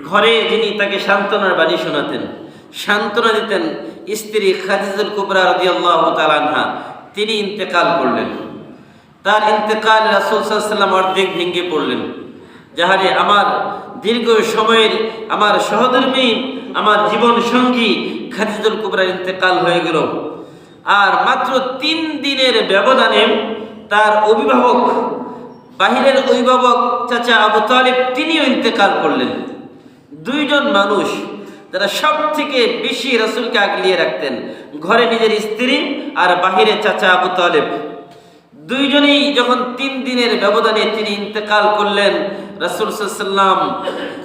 ঘরে যিনি তাকে সান্ত্বনার বাণী শোনাতেন, সান্ত্বনা দিতেন, স্ত্রী খাদিজাতুল কুবরা রাদিয়াল্লাহু তাআলা আনহা, তিনি ইন্তেকাল করলেন। তার ইন্তেকাল রাসূল সাল্লাল্লাহু আলাইহি সাল্লাম অর্ধেক ভেঙে পড়লেন। যাহারে আমার দীর্ঘ সময়ের আমার সহধর্মী, আমার জীবন সঙ্গী খাদিজাতুল কুবরার ইন্তেকাল হয়ে গেল। আর মাত্র 3 দিনের ব্যবধানে তার অভিভাবক, বাহিরের অভিভাবক চাচা আবু তালিব, তিনিও ইন্তেকাল করলেন। 2 জন মানুষ যারা সব থেকে বেশি রাসূলকে আগলিয়ে রাখতেন, ঘরে নিজের স্ত্রী আর বাহিরে চাচা আবু তালিব, 2 জনেই যখন 3 দিনের ব্যবধানে তিনি ইন্তেকাল করলেন, রাসূল সাল্লাল্লাহু আলাইহি সাল্লাম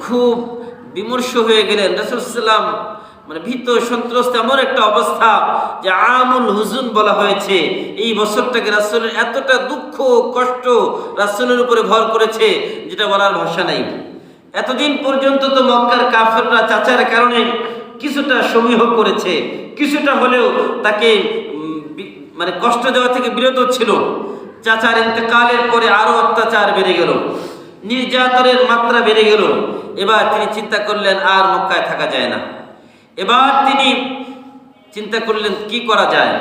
খুব বিমর্ষ হয়ে গেলেন। রাসূল সাল্লাল্লাহু আলাইহি সাল্লাম মানে ভীত সন্ত্রস্ত এমন একটা অবস্থা যে আমুল হুজুন বলা হয়েছে। এই বছরটাকে রাসূলের এতটা দুঃখ কষ্ট রাসূলের উপরে ভর করেছে যেটা বলার ভাষা নাই। এতদিন পর্যন্ত তো মক্কার কাফেররা চাচার কারণে কিছুটা সমীহ করেছে, কিছুটা হলেও তাকে মানে কষ্ট দেওয়া থেকে বিরত ছিল। চাচার ইন্তেকালের পরে আরো অত্যাচার বেড়ে গেল, নির্যাতনের মাত্রা বেড়ে গেল। এবার তিনি চিন্তা করলেন আর মক্কায় থাকা যায় না। এবার তিনি চিন্তা করলেন কি করা যায়।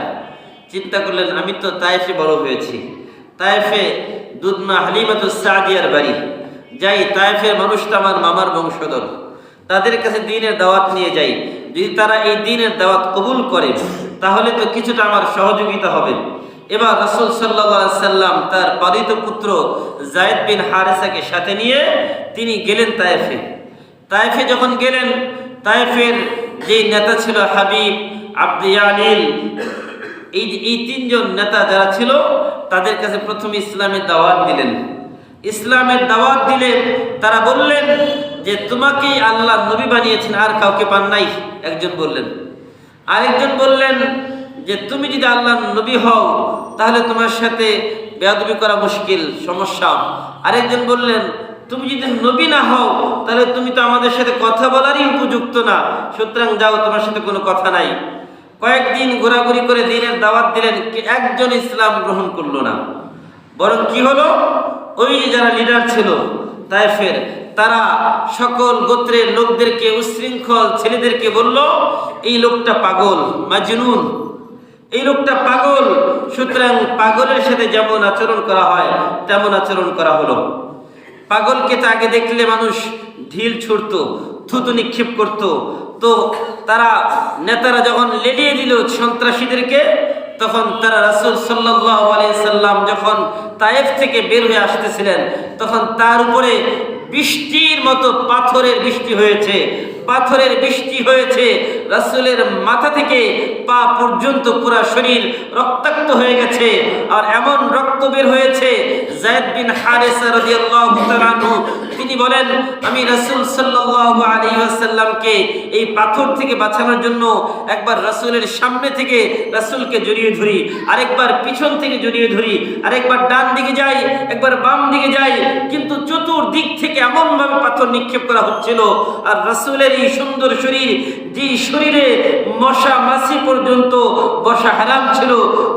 চিন্তা করলেন আমি তো তায়েফে বড় হয়েছি, তায়েফে দুধমা হালিমাতুস সাদিয়ার বাড়ি, যাই তায়েফের মানুষটা আমার মামার বংশধর, তাদের কাছে দ্বীনের দাওয়াত নিয়ে যাই। যদি তারা এই দ্বীনের দাওয়াত কবুল করে তাহলে তো কিছুটা আমার সহযোগিতা হবে। এবার রাসূল সাল্লাল্লাহু আলাইহি সাল্লাম তার পালিত পুত্র যায়েদ বিন হারেসাকে সাথে নিয়ে তিনি গেলেন তায়েফে। তায়েফে যখন গেলেন, তায়েফের যে নেতা ছিল হাবিব, আব্দ ইয়ালিল, এই তিনজন নেতা যারা ছিল তাদের কাছে প্রথমে ইসলামের দাওয়াত দিলেন। ইসলামের দাওয়াত দিলে তারা বললেন যে তোমাকেই আল্লাহ নবী বানিয়েছেন, আর কাউকে পান নাই। একজন বললেন। আরেকজন বললেন যে তুমি যদি আল্লাহ নবী হও তাহলে তোমার সাথে বেয়াদবি করা মুশকিল, সমস্যা। আরেকজন বললেন তুমি যদি নবী না হও তাহলে তুমি তো আমাদের সাথে কথা বলারই উপযুক্ত না, সুতরাং যাও, তোমার সাথে কোনো কথা নাই। কয়েকদিন ঘোরাঘুরি করে দ্বীনের দাওয়াত দিলেন, একজন ইসলাম গ্রহণ করলো না। বরং কি হলো, ওই যারা লিডার ছিল তায়েফের, তারা সকল গোত্রের লোকদেরকে, উশৃঙ্খল ছেলেদেরকে বলল এই লোকটা পাগল, মাজনুন, এই লোকটা পাগল, সুতরাং পাগলের সাথে যেমন আচরণ করা হয় তেমন আচরণ করা হলো। পাগলকে তো আগে দেখলে মানুষ ঢিল ছুড়তো, থুতু নিক্ষেপ করত। তো তারা নেতারা যখন লেলিয়ে দিল সন্ত্রাসীদেরকে, তখন তারা রাসূল সাল্লাল্লাহু আলাইহি সাল্লাম যখন তায়েফ থেকে বের হয়ে আসতেছিলেন তখন তার উপরে বৃষ্টির মতো পাথরের বৃষ্টি হয়েছে, পাথরের বৃষ্টি হয়েছে। রাসূলের মাথা থেকে পা পর্যন্ত পুরা শরীর রক্তাক্ত হয়ে গেছে। আর এমন রক্ত বের হয়েছে, যায়েদ বিন হারেসা রাদিয়াল্লাহু তাআলা আনহু তিনি বলেন আমি রাসূল সাল্লাল্লাহু আলাইহি ওয়াসাল্লামকে এই পাথর থেকে বাঁচানোর জন্য একবার রাসূলের সামনে থেকে রাসূলকে জড়িয়ে ধরি, আরেকবার পিছন থেকে জড়িয়ে ধরি, আরেকবার ডান দিকে যাই, একবার বাম দিকে যাই, কিন্তু চতুর্দিক থেকে এমন ভাবে পাথর নিক্ষেপ করা হচ্ছিল। আর রাসূলের এই সুন্দর শরীর, যে শরীরে মশা মাছি পর্যন্ত বসা হারাম ছিল,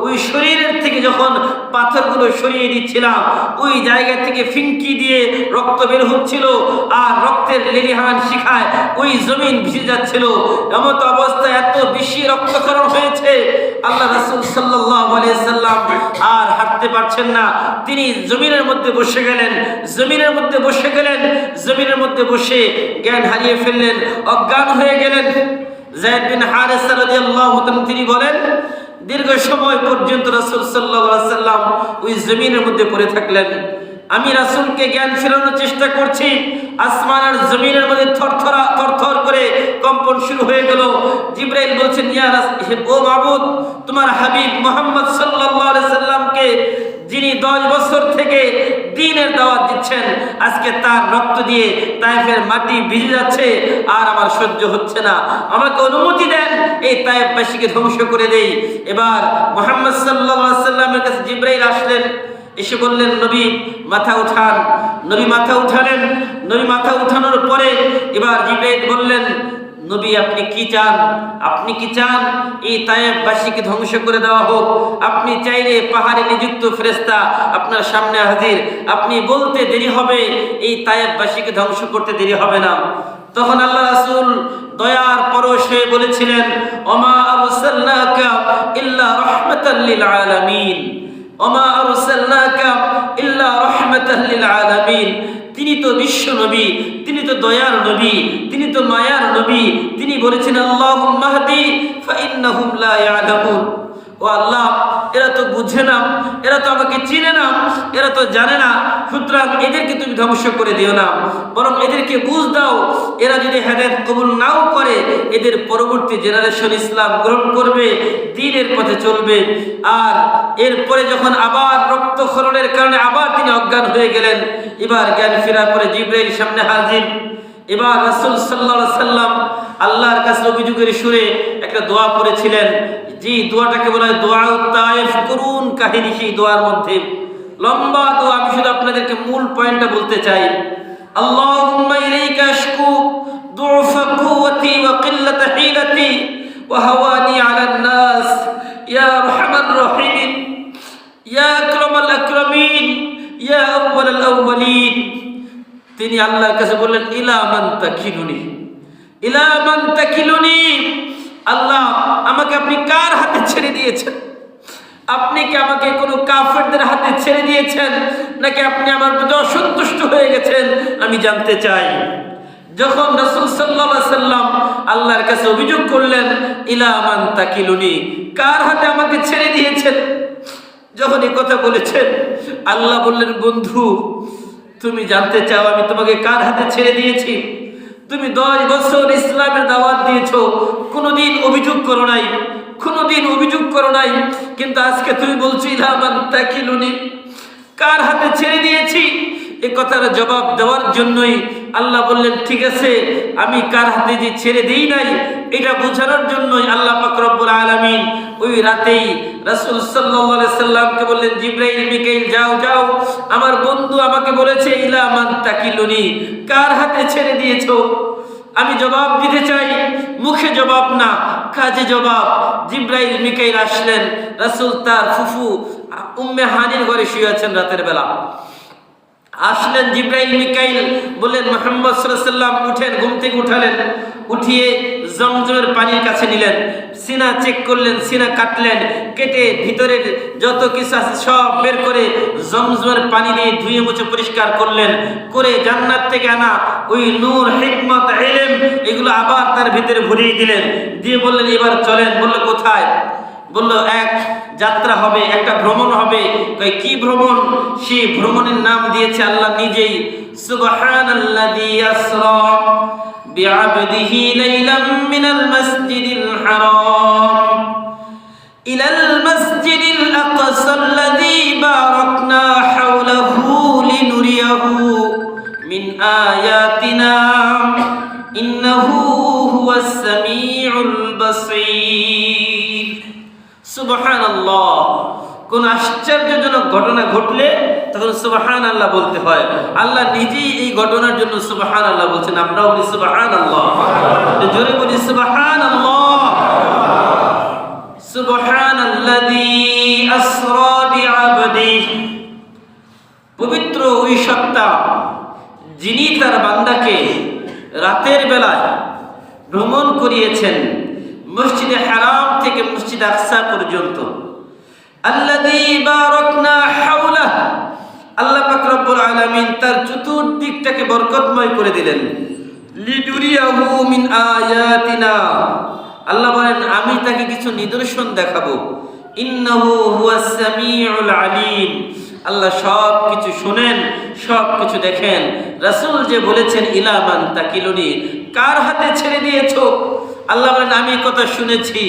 ওই শরীরের থেকে যখন পাথরগুলো সরিয়ে দিচ্ছিলাম ওই জায়গা থেকে ফিঙ্কি দিয়ে রক্ত বের হচ্ছিল, আর রক্তের লেলিহান শিখায় ওই জমিন ভিজে যাচ্ছিল। এমন অবস্থায় এত বেশি রক্তক্ষরণ হয়েছে, আল্লাহ রাসূল সাল্লাল্লাহু আলাইহি সাল্লাম আর হাঁটতে পারছেন না। তিনি জমিনের মধ্যে বসে গেলেন, জমিনের মধ্যে বসে গেলেন, জমিনের মধ্যে বসে জ্ঞান হারিয়ে ফেললেন, অজ্ঞান হয়ে গেলেন। যায়েদ বিন হারেসা রাদিয়াল্লাহু তাআলা তিনি বলেন দীর্ঘ সময় পর্যন্ত রাসূল সাল্লাল্লাহু আলাইহি সাল্লাম ওই জমিনের মধ্যে পড়ে থাকলেন। আমি রাসূলকে জ্ঞান ফেরানোর চেষ্টা করছি, আসমান আর জমিনের মধ্যে থরথর করে কম্পন শুরু হয়ে গেল। জিবরাইল বলছেন ইয়া রাসূল, ও মাবুদ, তোমার হাবিব মুহাম্মদ সাল্লাল্লাহু আলাইহি সাল্লামকে যিনি 10 বছর থেকে দ্বীনের দাওয়াত দিচ্ছেন, আজকে তার রক্ত দিয়ে তায়েফের মাটি ভিজে যাচ্ছে, আর আমার সহ্য হচ্ছে না, আমাকে অনুমতি দেন এই তায়েফবাসীকে ধ্বংস করে দেই। এবার মুহাম্মদ সাল্লাল্লাহু আলাইহি সাল্লামের কাছে জিবরাইল আসলেন, এসে বললেন নবী মাথা উঠান। নবী মাথা উঠালেন। নবী মাথা উঠানোর পরে এবার জিবরাইল বললেন নবী আপনি কি চান? আপনি কি চান এই তায়েফবাসীকে ধ্বংস করে দেওয়া হোক? আপনি চাইলে পাহাড়ে নিযুক্ত ফেরেশতা আপনার সামনে হাজির, আপনি বলতে দেরি হবে, এই তায়েফবাসীকে ধ্বংস করতে দেরি হবে না। তখন আল্লাহ রাসূল দয়ার পরশ হয়ে বলেছিলেন ওমা আরসালনাকা ইল্লা রাহমাতাল লিল আলামিন, ওমা আরসালনাকা ইল্লা রাহমাতাল লিল আলামিন। তিনি তো বিশ্ব নবী, তিনি তো দয়ার নবী, তিনি তো মায়ার নবী। তিনি বলেছেন আল্লাহুম্মা হদি ফাইন্নাহুম লা ইয়ালামুন। ও আল্লাহ, এরা তো বুঝে না, এরা তো আমাকে চিনে না, এরা তো জানে না, সুতরাং এদেরকে তুমি ধ্বংস করে দিও না, বরং এদেরকে বুঝ দাও, এরা যদি হেদায়েত কবুল নাও করে এদের পরবর্তী জেনারেশন ইসলাম গ্রহণ করবে, দ্বীনের পথে চলবে। আর এরপরে যখন আবার রক্তক্ষরণের কারণে আবার তিনি অজ্ঞান হয়ে গেলেন, এবার জ্ঞান ফেরার পরে জিবরাইল সামনে হাজির। এবার রাসূল সাল্লাল্লাহু আলাইহি সাল্লাম আল্লাহর কাছে অভিযোগের সুরে একটা দোয়া পড়েছিলেন, যে দোয়াটাকে বলা হয় দোয়া তায়েফ করুন কাহিনী। সেই দোয়ার মধ্যে লম্বা দোয়া, আমি শুধু আপনাদেরকে মূল পয়েন্টটা বলতে চাই। আল্লাহুম্মা ইলাইকা আশকু দু'ফা কুওয়াতি ওয়া কিল্লাতা হিলাতি ওয়া হাওয়ানি আলান নাস ইয়া আরহামার রাহিমিন ইয়া আকরামাল আকরামিন ইয়া আউওয়ালাল আউওয়ালিন। তিনি আল্লাহর কাছে বললেন, ইলা মান তাকিলুনি, ইলা মান তাকিলুনি, আল্লাহ আমাকে আপনি কার হাতে ছেড়ে দিয়েছেন? আপনি কি আমাকে কোনো কাফেরদের হাতে ছেড়ে দিয়েছেন, নাকি আপনি আমার প্রতি অসন্তুষ্ট হয়ে গেছেন? আমি জানতে চাই। যখন রাসূল সাল্লাল্লাহু আলাইহি সাল্লাম আল্লাহর কাছে অভিযোগ করলেন, ইলা মান তাকিলুনি, কার হাতে আমাকে ছেড়ে দিয়েছেন, যখন এই কথা বলেছেন, আল্লাহ বললেন, বন্ধু তুমি জানতে চাও আমি তোমাকে কার হাতে ছেড়ে দিয়েছি? তুমি 10 বছর ইসলামের দাওয়াত দিয়েছো, কোনোদিন অভিযোগ করো নাই, কোনোদিন অভিযোগ করো নাই, কিন্তু আজকে তুমি বলছো ইলা মান তাকিলুনি, কার হাতে ছেড়ে দিয়েছি? এই কথার জবাব দেওয়ার জন্যই আল্লাহ বললেন, ঠিক আছে আমি কার হাতে যে ছেড়ে দেই নাই এটা বোঝানোর জন্যই আল্লাহ পাক রব্বুল আলামিন ওই রাতেই রাসূল সাল্লাল্লাহু আলাইহি সাল্লামকে বললেন, জিবরাইল মিকাইল যাও যাও, আমার বন্ধু আমাকে বলেছে ইলা মান তাকিলুনি, কার হাতে ছেড়ে দিয়েছো? আমি জবাব দিতে চাই, মুখে জবাব না, কাজে জবাব। জিবরাইল মিকাইল আসলেন, রাসূল তার ফুফু উম্মে হানির ঘরে শুয়ে আছেন রাতের বেলা। আসলেন জিবরাইল মিকাইল, বললেন মুহাম্মদ সাল্লাল্লাহু আলাইহি সাল্লাম উঠেন, ঘুম থেকে উঠালেন, উঠিয়ে জমজমের পানির কাছে নিলেন, সিনা চেক করলেন, সিনা কাটলেন, কেটে ভিতরের যত কিছু আছে সব বের করে জমজমের পানি দিয়ে ধুয়ে মুছে পরিষ্কার করলেন, করে জান্নাত থেকে আনা ওই নূর হিকমত ইলম এগুলো আবার তার ভিতরে ভরিয়ে দিলেন, দিয়ে বললেন এবার চলেন। বলল কোথায়? বলল এক যাত্রা হবে, একটা ভ্রমণ হবে। কই কি ভ্রমণ? সেই ভ্রমণের নাম দিয়েছে আল্লাহ নিজেই, সুবহানাল্লাযী আসরা বিআবদিহি লাইলাম মিনাল মাসজিদিল হারাম ইলাল মাসজিদিল আকসাল্লাযী বারাকনা হাওলাহু লিনুরিয়াহু মিন আয়াতিনা ইন্নাহু হুয়াস সামিউল বাসীর। সুবহানাল্লাহ। কোন আশ্চর্যজনক ঘটনা ঘটলে তখন সুবহানাল্লাহ বলতে হয়। আল্লাহ নিজেই এই ঘটনার জন্য সুবহানাল্লাহ বলছেন, আমরাও বলি সুবহানাল্লাহ, জোরে বলি সুবহানাল্লাহ। সুবহানাল্লাযী আসরা বিআবদিহি, পবিত্র ওই সত্তা যিনি তার বান্দাকে রাতের বেলায় ভ্রমণ করিয়েছেন মসজিদে হারাম থেকে মসজিদ আকসা পর্যন্ত। আল্লাযী বারাকনা হাওলাহ, আল্লাহ পাক রব্বুল আলামিন তার চতুর্দিকটাকে বরকতময় করে দিলেন। লিনুরিয়াহু মিন আয়াতিনা, আল্লাহ বলেন আমি তাকে কিছু নিদর্শন দেখাবো। ইন্নাহু হুয়াস সামিউল আলিম, আল্লাহ সব কিছু শুনেন, সব কিছু দেখেন। রাসূল যে বলেছেন ইলা মান তাকিলুনি, কার হাতে ছেড়ে দিয়েছো? আল্লাহ বলেন আমি কথা শুনেছি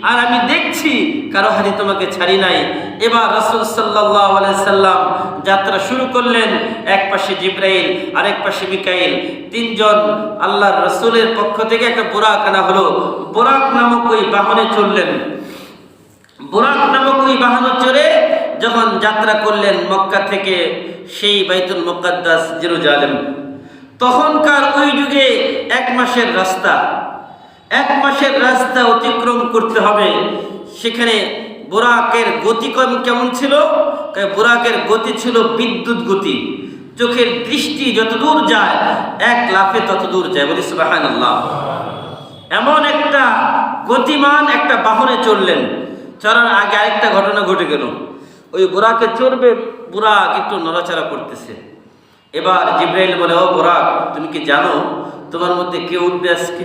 আর আমি দেখছি, কারো হাতে তোমাকে ছাড়ি নাই। এবার রাসূল সাল্লাল্লাহু আলাইহি সাল্লাম যাত্রা শুরু করলেন, এক পাশে জিবরাইল আর এক পাশে মিকাইল, তিনজন আল্লাহর রাসূলের পক্ষ থেকে একটা বুরাক আনা হলো। বুরাক নামক ওই বাহনে চললেন। বুরাক নামক ওই বাহনে চড়ে যখন যাত্রা করলেন মক্কা থেকে সেই বাইতুল মুকাদ্দাস জেরুজালেম, তখনকার ওই যুগে 1 মাসের রাস্তা, 1 মাসের রাস্তা অতিক্রম করতে হবে। সেখানে বুরাকের গতি কেমন ছিল? বুরাকের গতি ছিল বিদ্যুৎ গতি, চোখের দৃষ্টি যত দূর যায় 1 লাফে তত দূর যায়। বলি সুবহানাল্লাহ। এমন একটা গতিমান একটা বাহনে চললেন। চড়ার আগে আরেকটা ঘটনা ঘটে গেল। ওই বুরাকে চড়বে, বুরাক একটু নড়াচড়া করতেছে। এবার জিবরাইল বলে, ও বুরাক, তুমি কি জানো তোমার মধ্যে কে উঠবে আজকে?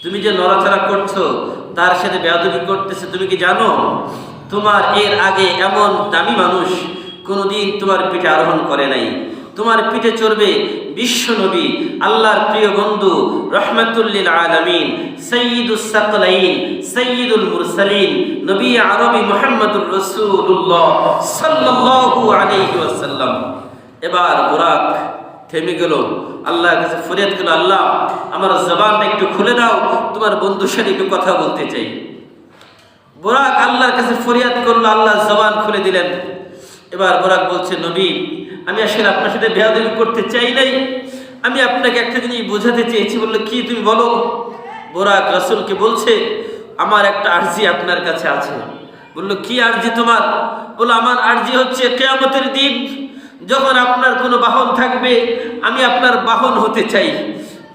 তুমি যে নড়াচড়া করছো তার সাথে বেয়াদবি করতেছে, তুমি কি জানো তোমার এর আগে এমন দামি মানুষ কোনোদিন তোমার পিঠে আরোহণ করে নাই। তোমার পিঠে চড়বে বিশ্ব নবী, আল্লাহর প্রিয় বন্ধু, রহমাতুল লিল আলামিন, সাইয়্যিদুস সাকলাইন, সাইয়্যিদুল মুরসালিন, নবী আরবি মুহাম্মদুর রাসূলুল্লাহ সাল্লাল্লাহু আলাইহি ওয়াসাল্লাম। এবার বুরাক থেমে গেল, আল্লাহর কাছে ফরিয়াদ করলো, আল্লাহ আমার জবানটা একটু খুলে দাও, তোমার বন্ধুর সাথে একটু কথা বলতে চাই। বোরাক আল্লাহর কাছে ফরিয়াদ করলো, আল্লাহ জবান খুলে দিলেন। এবার বোরাক বলছে, নবী আমি আসলে আপনার সাথে বেয়াদবি করতে চাই নাই, আমি আপনাকে একটা জিনিস বোঝাতে চেয়েছি। বললো, কি তুমি বলো। বোরাক রাসূলকে বলছে, আমার একটা আরজি আপনার কাছে আছে। বললো, কি আরজি তোমার? বললো, আমার আরজি হচ্ছে কিয়ামতের দিন যখন আপনার কোনো বাহন থাকবে, আমি আপনার বাহন হতে চাই,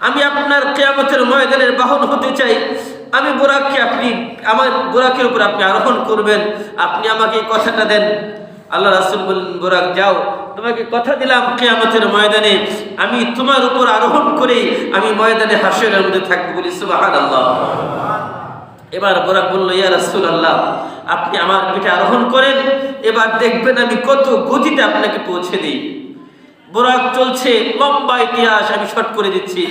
আমি আপনার কিয়ামতের ময়দানের বাহন হতে চাই। আমি বোরাককে আমার বোরাকের উপর আপনি আরোহণ করবেন, আপনি আমাকে এই কথাটা দেন। আল্লাহ রাসূল বললেন, বোরাক যাও, তোমাকে কথা দিলাম কিয়ামতের ময়দানে আমি তোমার উপর আরোহণ করে আমি ময়দানে হাশরের মধ্যে থাকবো। বলি সুবহানাল্লাহ। এবার বোরাক বলল, ইয়া রাসূলুল্লাহ আপনি আমার পিঠে আরোহণ করেন, এবার দেখবেন আমি কত গতিতে আপনাকে পৌঁছে দিই। বোরাক চলছে, লম্বা ইতিহাস আমি শর্ট করে দিচ্ছি,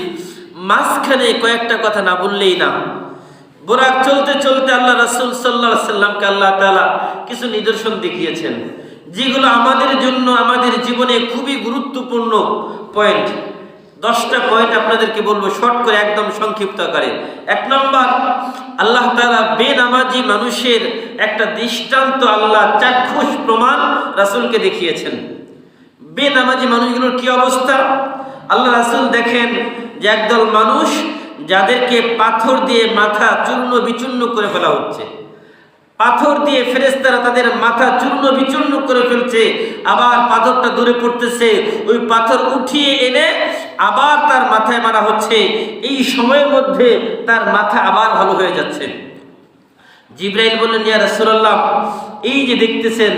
মাঝখানে কয়েকটা কথা না বললেই না। বোরাক চলতে চলতে আল্লাহ রাসূল সাল্লাল্লাহু আলাইহি সাল্লামকে আল্লাহ তাআলা কিছু নিদর্শন দেখিয়েছেন, যেগুলো আমাদের জন্য আমাদের জীবনে খুবই গুরুত্বপূর্ণ পয়েন্ট। 10টা পয়েন্ট আপনাদেরকে বলবো শর্ট করে, একদম সংক্ষিপ্ত আকারে। 1 নম্বর, আল্লাহ তাআলা বেনামাজি মানুষের একটা দৃষ্টান্ত, আল্লাহ চাক্ষুষ প্রমাণ রাসূলকে দেখিয়েছেন। বেনামাজি মানুষগুলোর কি অবস্থা? আল্লাহ রাসূল দেখেন যে একদল মানুষ যাদেরকে পাথর দিয়ে মাথা চূর্ণ বিচূর্ণ করে ফেলা হচ্ছে, পাথর দিয়ে ফেরেশতারা তাদের মাথা চূর্ণ বিচূর্ণ করে ফেলছে, আবার পাথরটা দূরে পড়তেছে, ওই পাথর উঠিয়ে এনে আবার তার মাথায় মারা হচ্ছে। এই সময়ের মধ্যে তার মাথা আবার ভালো হয়ে যাচ্ছে। জিবরাইল বললেন, ইয়া রাসূলুল্লাহ এই যে দেখতেছেন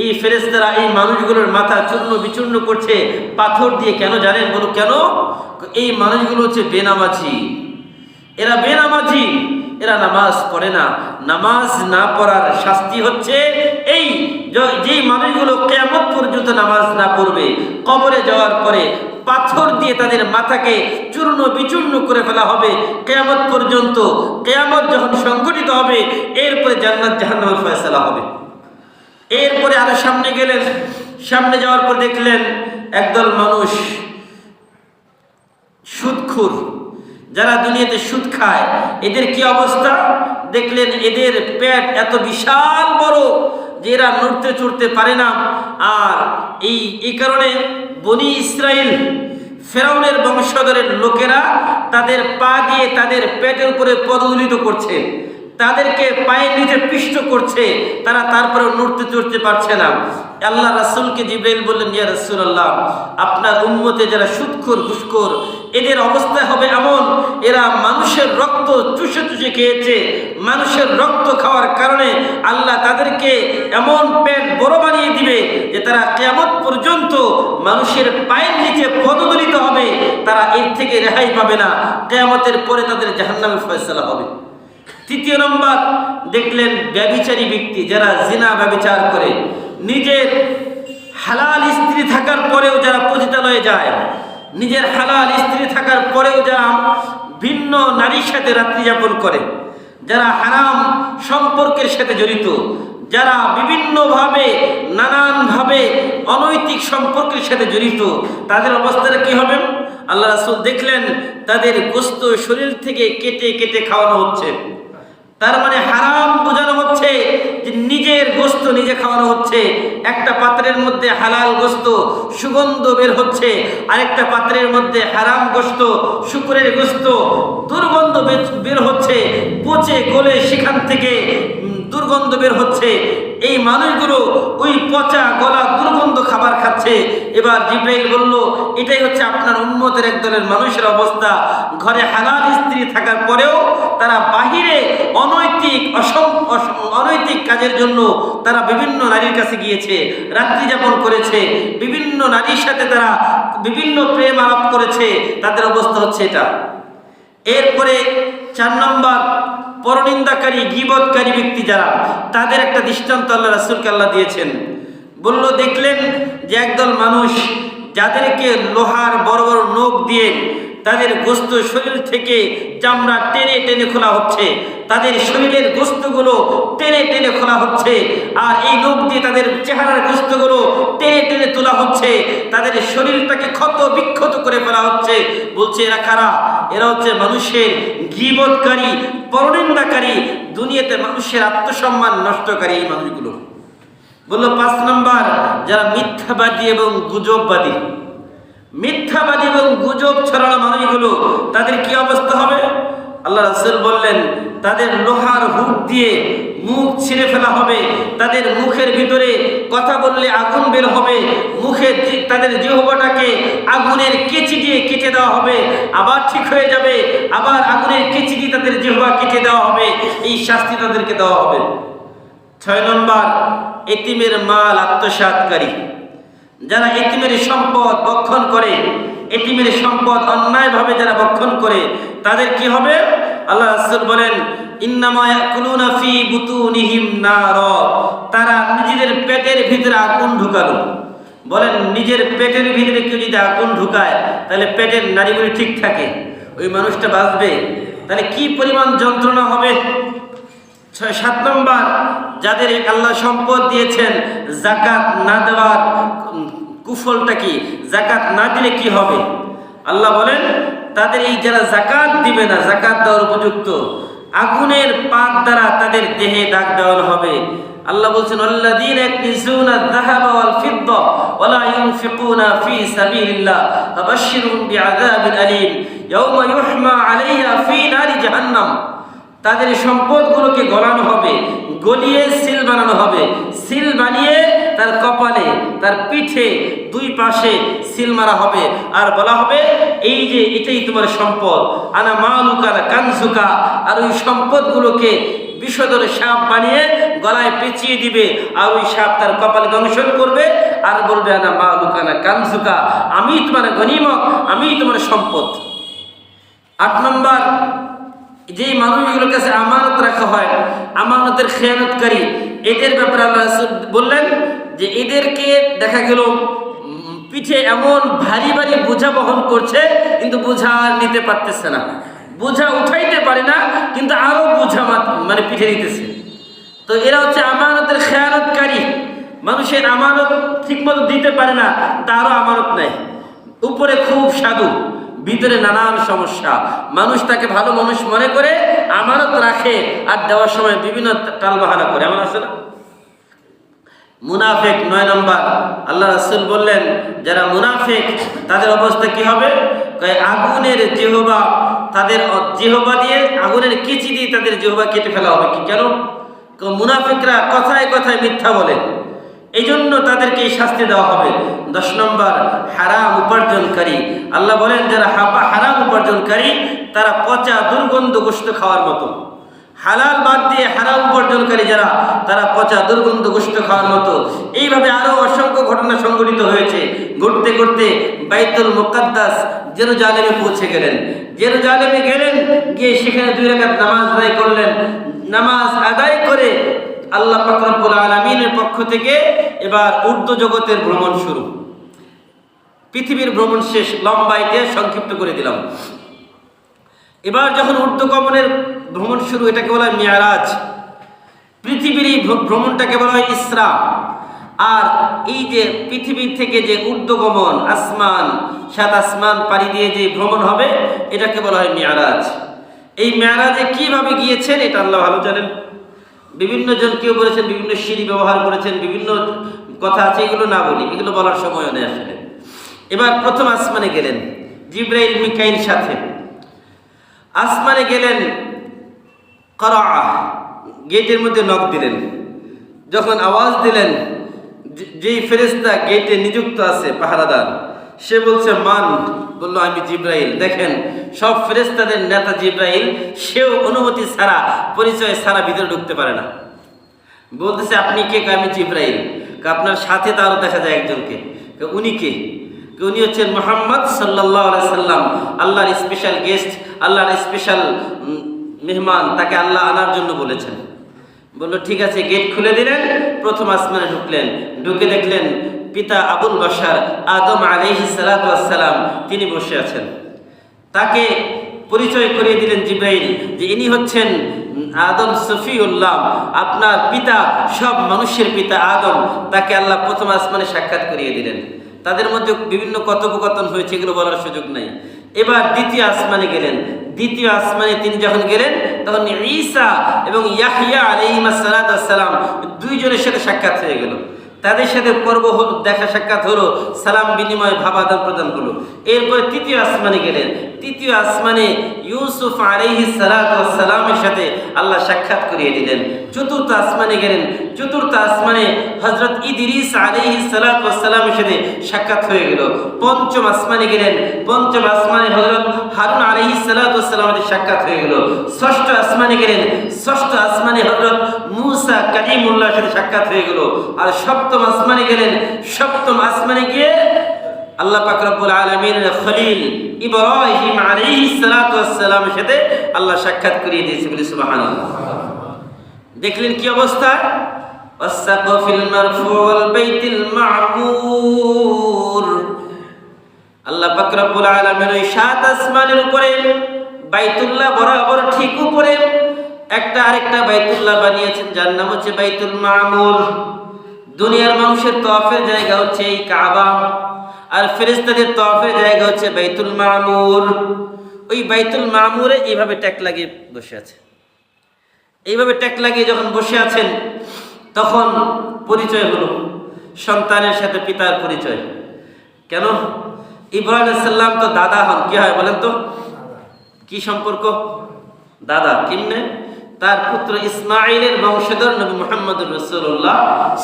এই ফেরেশতারা এই মানুষগুলোর মাথা চূর্ণ বিচূর্ণ করছে পাথর দিয়ে, কেন জানেন? বলো কেন? এই মানুষগুলো হচ্ছে বেনামাজি, এরা বেনামাজি, এরা নামাজ পড়ে না। নামাজ না পড়ার শাস্তি হচ্ছে এই, যেই মানুষগুলো কিয়ামত পর্যন্ত নামাজ না পড়বে, কবরে যাওয়ার পরে পাথর দিয়ে তাদের মাথাকে চূর্ণ বিচূর্ণ করে ফেলা হবে কিয়ামত পর্যন্ত। কিয়ামত যখন সংঘটিত হবে, এরপরে জান্নাত জাহান্নামের ফয়সালা হবে। এরপরে আরো সামনে গেলেন, সামনে যাওয়ার পর দেখলেন একদল মানুষ সুদখোর, যারা দুনিয়াতে সুদ খায়, এদের কি অবস্থা দেখলেন? এদের পেট এত বিশাল বড় যে এরা নড়তে চড়তে পারে না। আর এই কারণে বনি ইসরাইল ফেরাউনের বংশধরের লোকেরা তাদের পা দিয়ে তাদের পেটের উপরে পদদলিত করছে, তাদেরকে পায়ের নিচে পিষ্ট করছে, তারা তারপরে নড়তে চড়তে পারছে না। আল্লাহ রাসূলকে জিবরাইল বললেন, ইয়া রাসূলুল্লাহ আপনার উম্মতে যারা সুদখোর ঘুষখোর, এদের অবস্থা হবে এমন, এরা মানুষের রক্ত চুষে চুষে খেয়েছে, মানুষের রক্ত খাওয়ার কারণে আল্লাহ তাদেরকে এমন পেট বড় বানিয়ে দিবে যে তারা কিয়ামত পর্যন্ত মানুষের পায়ের নিচে পদদলিত হবে, তারা এর থেকে রেহাই পাবে না, কিয়ামতের পরে তাদের জাহান্নামে ফয়সালা হবে। 3 নম্বর দেখলেন ব্যভিচারী ব্যক্তি, যারা জিনা ব্যভিচার করে, নিজের হালাল স্ত্রী থাকার পরেও যারা পতিতালয়ে যায়, নিজের হালাল স্ত্রী থাকার পরেও যারা ভিন্ন নারীর সাথে রাত্রি যাপন করে, যারা হারাম সম্পর্কের সাথে জড়িত, যারা বিভিন্নভাবে নানানভাবে অনৈতিক সম্পর্কের সাথে জড়িত, তাদের অবস্থাটা কি হবে? আল্লাহ রাসূল দেখলেন তাদের গোশত শরীর থেকে কেটে কেটে খাওয়ানো হচ্ছে। তার মানে হারাম বোঝানো হচ্ছে যে নিজের গোশত নিজে খাওয়ানো হচ্ছে। একটা পাত্রের মধ্যে হালাল গোশত সুগন্ধ বের হচ্ছে, আরেকটা পাত্রের মধ্যে হারাম গোশত শুকরের গোশত দুর্গন্ধ বের হচ্ছে, পচে গলে সেখান থেকে দুর্গন্ধ বের হচ্ছে। এই মানুষগুলো ওই পচা গলা দুর্গন্ধ খাবার খাচ্ছে। এবার জিবরাইল বলল, এটাই হচ্ছে আপনার উম্মতের একদলের মানুষের অবস্থা। ঘরে হালাল স্ত্রী থাকার পরেও তারা বাহিরে অনৈতিক কাজের জন্য তারা বিভিন্ন নারীর কাছে গিয়েছে, রাত্রি যাপন করেছে, বিভিন্ন নারীর সাথে তারা বিভিন্ন প্রেম আলাপ করেছে, তাদের অবস্থা হচ্ছে এটা। এরপরে 4 নম্বর, পরনিন্দাকারী গীবতকারী ব্যক্তি যারা, তাদের একটা দৃষ্টান্ত আল্লাহ রাসূলকে আল্লাহ দিয়েছেন। বলল, দেখলেন যে একদল মানুষ যাদেরকে লোহার বড় বড় নখ দিয়ে তাদের গোস্ত শরীর থেকে চামড়া টেনে টেনে খোলা হচ্ছে, তাদের শরীরের গোস্তগুলো টেনে টেনে খোলা হচ্ছে, আর এই লোক দিয়ে তাদের চেহারার গোস্তগুলো টেনে টেনে তোলা হচ্ছে, তাদের শরীরটাকে ক্ষত বিক্ষত করে ফেলা হচ্ছে। বলছে এরা কারা? এরা হচ্ছে মানুষের গীবতকারী, পরনিন্দাকারী, দুনিয়াতে মানুষের আত্মসম্মান নষ্টকারী এই মানুষগুলো। বললো 5 নম্বর, যারা মিথ্যাবাদী এবং গুজববাদী। মিথ্যাবাদী এবং গুজব ছড়ানো মানুষগুলো, তাদের কি অবস্থা হবে? আল্লাহ রাসূল বললেন, তাদের লোহার হুক দিয়ে মুখ ছিঁড়ে ফেলা হবে, তাদের মুখের ভিতরে কথা বললে আগুন বের হবে, মুখে তাদের জিহ্বাটাকে আগুনের কেচি দিয়ে কেটে দেওয়া হবে, আবার ঠিক হয়ে যাবে, আবার আগুনের কেচি দিয়ে তাদের জিহ্বা কেটে দেওয়া হবে। এই শাস্তি তাদেরকে দেওয়া হবে। 6 নম্বর, এতিমের মাল আত্মসাৎকারী। যারা এতিমের সম্পদ ভক্ষণ করে, এতিমের সম্পদ অন্যায়ভাবে যারা ভক্ষণ করে, তাদের কি হবে? আল্লাহ রাসূল বলেন, ইন্নামা ইয়াকুলুনা ফি বুতুনিহিম নার, তারা নিজেদের পেটের ভিতরে আগুন ঢুকালো। বলেন, নিজের পেটের ভিতরে কেউ যদি আগুন ঢুকায়, তাহলে পেটের নাড়িভুড়ি ঠিক থাকে, ওই মানুষটা বাঁচবে? তাহলে কি পরিমাণ যন্ত্রণা হবে? 7 নম্বর, যাদের আল্লাহ সম্পদ দিয়েছেন, যাকাত না দেওয়ার কুফলটা কি? যাকাত না দিলে কি হবে? আল্লাহ বলেন, তাদের এই যারা যাকাত দিবে না, যাকাত দেওয়ার উপযুক্ত, আগুনের পাত দ্বারা তাদের দেহে দাগ দেওয়ানো হবে। আল্লাহ বলছেন, আল্লাযীনা ইয়াকনিজুনা আয-যাহাবা ওয়াল ফিদ্দা ওয়া লা ইউনফিকুনা ফি সাবিলিল্লাহ ফাবাশশিরহুম বিআযাবিন আলীম ইয়াওমা ইউহমা আলাইহা ফি নারি জাহান্নাম। তাদের সম্পদগুলোকে গলানো হবে, গলিয়ে সিল বানানো হবে, সিল বানিয়ে তার কপালে, তার পিঠে 2 পাশে সিল মারা হবে, আর বলা হবে, এই যে এটাই তোমার সম্পদ, আনা মালুকা কানজুকা। আর ওই সম্পদগুলোকে বিষধর সাপ বানিয়ে গলায় পেঁচিয়ে দিবে, আর ওই সাপ তার কপালে দংশন করবে, আর বলবে, আনা মালুকা কানজুকা, আমি তোমার গনিমত, আমি তোমার সম্পদ। 8 নম্বর, যে মানুষগুলোর কাছে আমানত রাখা হয়, আমানতের খেয়ানতকারী, এদের ব্যাপারে আল্লাহ রাসূল বললেন যে এদেরকে দেখা গেল পিঠে এমন ভারী ভারী বোঝা বহন করছে, কিন্তু বোঝা নিতে পারতেছে না, বোঝা উঠাইতে পারে না, কিন্তু আরো বোঝা মানে পিঠে নিতেছে। তো এরা হচ্ছে আমানতের খেয়ানতকারী। মানুষের আমানত ঠিকমতো দিতে পারে না, তারও আমানত নেয়। উপরে খুব সাধু, ভিতরে নানান সমস্যা। মানুষ তাকে ভালো মানুষ মনে করে আমানত রাখে, আর দেওয়ার সময় বিভিন্ন টালবাহানা করে। এমন আছে না? মুনাফিক 9 নম্বর, আল্লাহ রাসূল বললেন, যারা মুনাফিক তাদের অবস্থা কি হবে? আগুনের জিহ্বা, তাদের জিহ্বা দিয়ে আগুনের কেচি দিয়ে তাদের জিহ্বা কেটে ফেলা হবে। কি কেন? মুনাফিকরা কথায় কথায় মিথ্যা বলে, এই জন্য তাদেরকে এই শাস্তি দেওয়া হবে। 10 নম্বর, হারাম উপার্জনকারী। আল্লাহ বলেন, যারা হারাম উপার্জনকারী, তারা পচা দুর্গন্ধ গোশত খাওয়ার মতো। হালাল বাদ দিয়ে হারাম উপার্জনকারী যারা, তারা পচা দুর্গন্ধ গোশত খাওয়ার মতো। এইভাবে আরো অসংখ্য ঘটনা সংঘটিত হয়েছে। ঘটতে ঘটতে বাইতুল মুকাদ্দাস জেরুজালেমে পৌঁছে গেলেন। জেরুজালেমে গেলেন, গিয়ে সেখানে 2 রাকাত নামাজ আদায় করলেন। নামাজ আদায় করে আল্লাহ পাক রব্বুল আলামিনের পক্ষ থেকে এবার ঊর্ধ্ব জগতের ভ্রমণ শুরু। পৃথিবীর ভ্রমণ শেষ, লম্বাইতে সংক্ষিপ্ত করে দিলাম। এবার যখন ঊর্ধ্বগমনের ভ্রমণ শুরু, এটাকে বলা হয় মিরাজ। পৃথিবীর এই ভ্রমণটাকে বলা হয় ইসরা। আর এই যে পৃথিবী থেকে যে ঊর্ধ্বগমন, আসমান, 7 আসমান পাড়ি দিয়ে যে ভ্রমণ হবে, এটাকে বলা হয় মিরাজ। এই মিরাজে কিভাবে গিয়েছেন এটা আল্লাহ ভালো জানেন। বিভিন্ন জন কেউ বলেছেন, বিভিন্ন সিঁড়ি ব্যবহার করেছেন, বিভিন্ন কথা আছে, এগুলো না বলি, এগুলো বলার সময়ও নেই আসলে। এবার প্রথম আসমানে গেলেন জিবরাইল মিকাইল সাথে। আসমানে গেলেন, করা, গেটের মধ্যে নক দিলেন। যখন আওয়াজ দিলেন, যেই ফেরেশতা গেটে নিযুক্ত আছে পাহারাদার, সে বলছে মান? বলল, আমি জিবরাইল। দেখেন, সব ফেরেশতাদের নেতা জিবরাইল, সেও অনুমতি ছাড়া, পরিচয় ছাড়া ভিতরে ঢুকতে পারে না। বলতেছে, আপনি কে? আমি জিবরাইল। আপনার সাথে তো আরো দেখা যায় একজনকে। উনি কে? উনি হচ্ছেন মুহাম্মদ সাল্লাল্লাহু আলাইহি সাল্লাম, আল্লাহর স্পেশাল গেস্ট, আল্লাহর স্পেশাল মেহমান, তাকে আল্লাহ আনার জন্য বলেছেন। বললো ঠিক আছে। গেট খুলে দিলেন, প্রথম আসমানে ঢুকলেন। ঢুকে দেখলেন পিতা আবুল বাশার আদম আলাইহিস সালাতু ওয়াস সালাম, তিনি বসে আছেন। তাকে পরিচয় করিয়ে দিলেন জিব্রাইল যে ইনি হচ্ছেন আদম সফিউল্লাহ, আপনার পিতা, সব মানুষের পিতা আদম। তাকে আল্লাহ প্রথম আসমানে সাক্ষাৎ করিয়ে দিলেন। তাদের মধ্যে বিভিন্ন কথোপকথন হয়েছে, এগুলো বলার সুযোগ নাই। এবার দ্বিতীয় আসমানে গেলেন। দ্বিতীয় আসমানে তিনি যখন গেলেন তখন ঈসা এবং ইয়াহইয়া আলাইহিস সালাম দুইজনের সাথে সাক্ষাৎ হয়ে গেল। তাদের সাথে পর্ব দেখা সাক্ষাৎ হলো, সালাম বিনিময়, ভাব আদান প্রদান হলো। এরপরে তৃতীয় আসমানে গেলেন। তৃতীয় আসমানে ইউসুফ আলাইহিস সালামের সাথে আল্লাহ সাক্ষাৎ করিয়ে দিলেন। চতুর্থ আসমানে গেলেন। চতুর্থ আসমানে হযরত ইদ্রিস আলাইহিস সালামের সাথে সাক্ষাৎ হয়ে গেল। পঞ্চম আসমানে গেলেন। পঞ্চম আসমানে হযরত হারুন আলাইহিস সালামের সাক্ষাৎ হয়ে গেল। ষষ্ঠ আসমানে গেলেন। ষষ্ঠ আসমানে হযরত মূসা কালিমুল্লাহর সাথে সাক্ষাৎ হয়ে গেল। আর সপ্তম আসমানে গেলেন। সপ্তম আসমানে গিয়ে আল্লাহ পাক রব্বুল আলামিনের খলিল ইব্রাহিম আলাইহিস সালামের সাথে আল্লাহ সাক্ষাৎ করিয়ে দিয়েছে। বলি সুবহানাল্লাহ। দেখলেন কি অবস্থা? ওয়াসসাকফিল মারফু ওয়াল বাইতিল মা'মুর। আল্লাহ পাক রব্বুল আলামিন ওই সাত আসমানের উপরে বাইতুল্লাহ বরাবর ঠিক উপরে একটা আরেকটা বাইতুল্লাহ বানিয়েছেন, যার নাম হচ্ছে বাইতুল মা'মুর। দুনিয়ার মানুষের তওয়াফের জায়গা হচ্ছে এই কাবা, আর ফেরেশতাদের তওয়াফের জায়গা হচ্ছে বাইতুল মা'মুর। ওই বাইতুল মা'মুরে এইভাবে ট্যাক লাগিয়ে বসে আছে। এইভাবে ট্যাক লাগিয়ে যখন বসে আছেন তখন পরিচয় হলো সন্তানের সাথে পিতার পরিচয়। কেন? ইব্রাহিম আলাইহিস সালাম তো দাদা হন। কি হয় বলেন তো? কি সম্পর্ক? দাদা। কেমনে? তার পুত্র ইসমাঈলের বংশধর নবী মুহাম্মদুর রাসূলুল্লাহ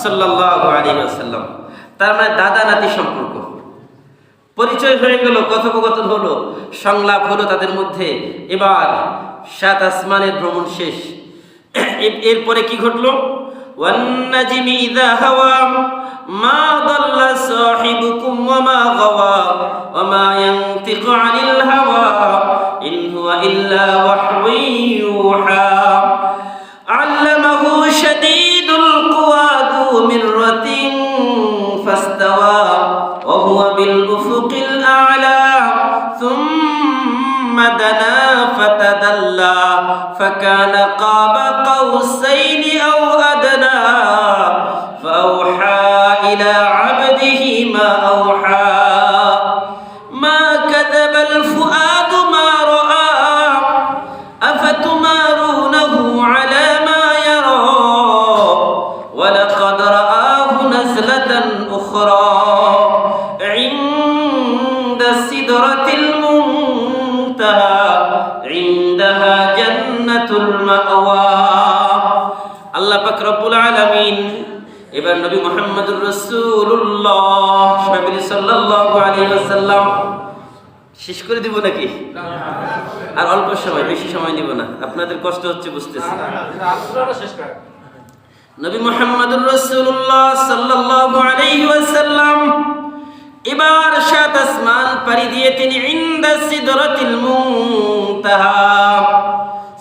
সাল্লাল্লাহু আলাইহি ওয়াসাল্লাম, তার মানে দাদা নাতি সম্পর্ক। পরিচয় হয়ে গেল, কথোপকথন হলো, সংলাপ হলো তাদের মধ্যে। এবার সাত আসমানের ভ্রমণ শেষ। এরপরে কি ঘটলো? ওয়ান নাজমি ইযা হাওয়া মা দাল্লা সাহিবুকুম ওয়া মা গাওয়া ওয়া মা ইয়ানতিকু আনিল হাওয়া ইন হুয়া ইল্লা ওয়াহয়ুন ইউহা আল্লামাহু শাদীদুল কুওয়া যু মিররাতিন ফাস্তাওয়া ওয়া হুয়া বিল উফুকিল আ'লা ثم دنا فتدلى فكان قاب قوسين أو أدنى فأوحى إلى عبده ما أوحى ما كذب الفؤاد ما رأى أفتمارونه على ما يرى ولقد رآه نزلة أخرى عند سدرة عندها جنة المأوى। আল্লাহ পাক রব্বুল আলামিন এবার নবী মুহাম্মদুর রাসূলুল্লাহ সাল্লাল্লাহু আলাইহি ওয়াসাল্লাম শেষ করে দিব নাকি? আর অল্প সময়, বেশি সময় নিব না, আপনাদের কষ্ট হচ্ছে বুঝতেছি। নবী মুহাম্মদুর রাসূলুল্লাহ সাল্লাল্লাহু আলাইহি ওয়াসাল্লাম এবার সাত আসমান পাড়ি দিয়ে তিনি ইনদা সিদরাতুল মুনতাহা,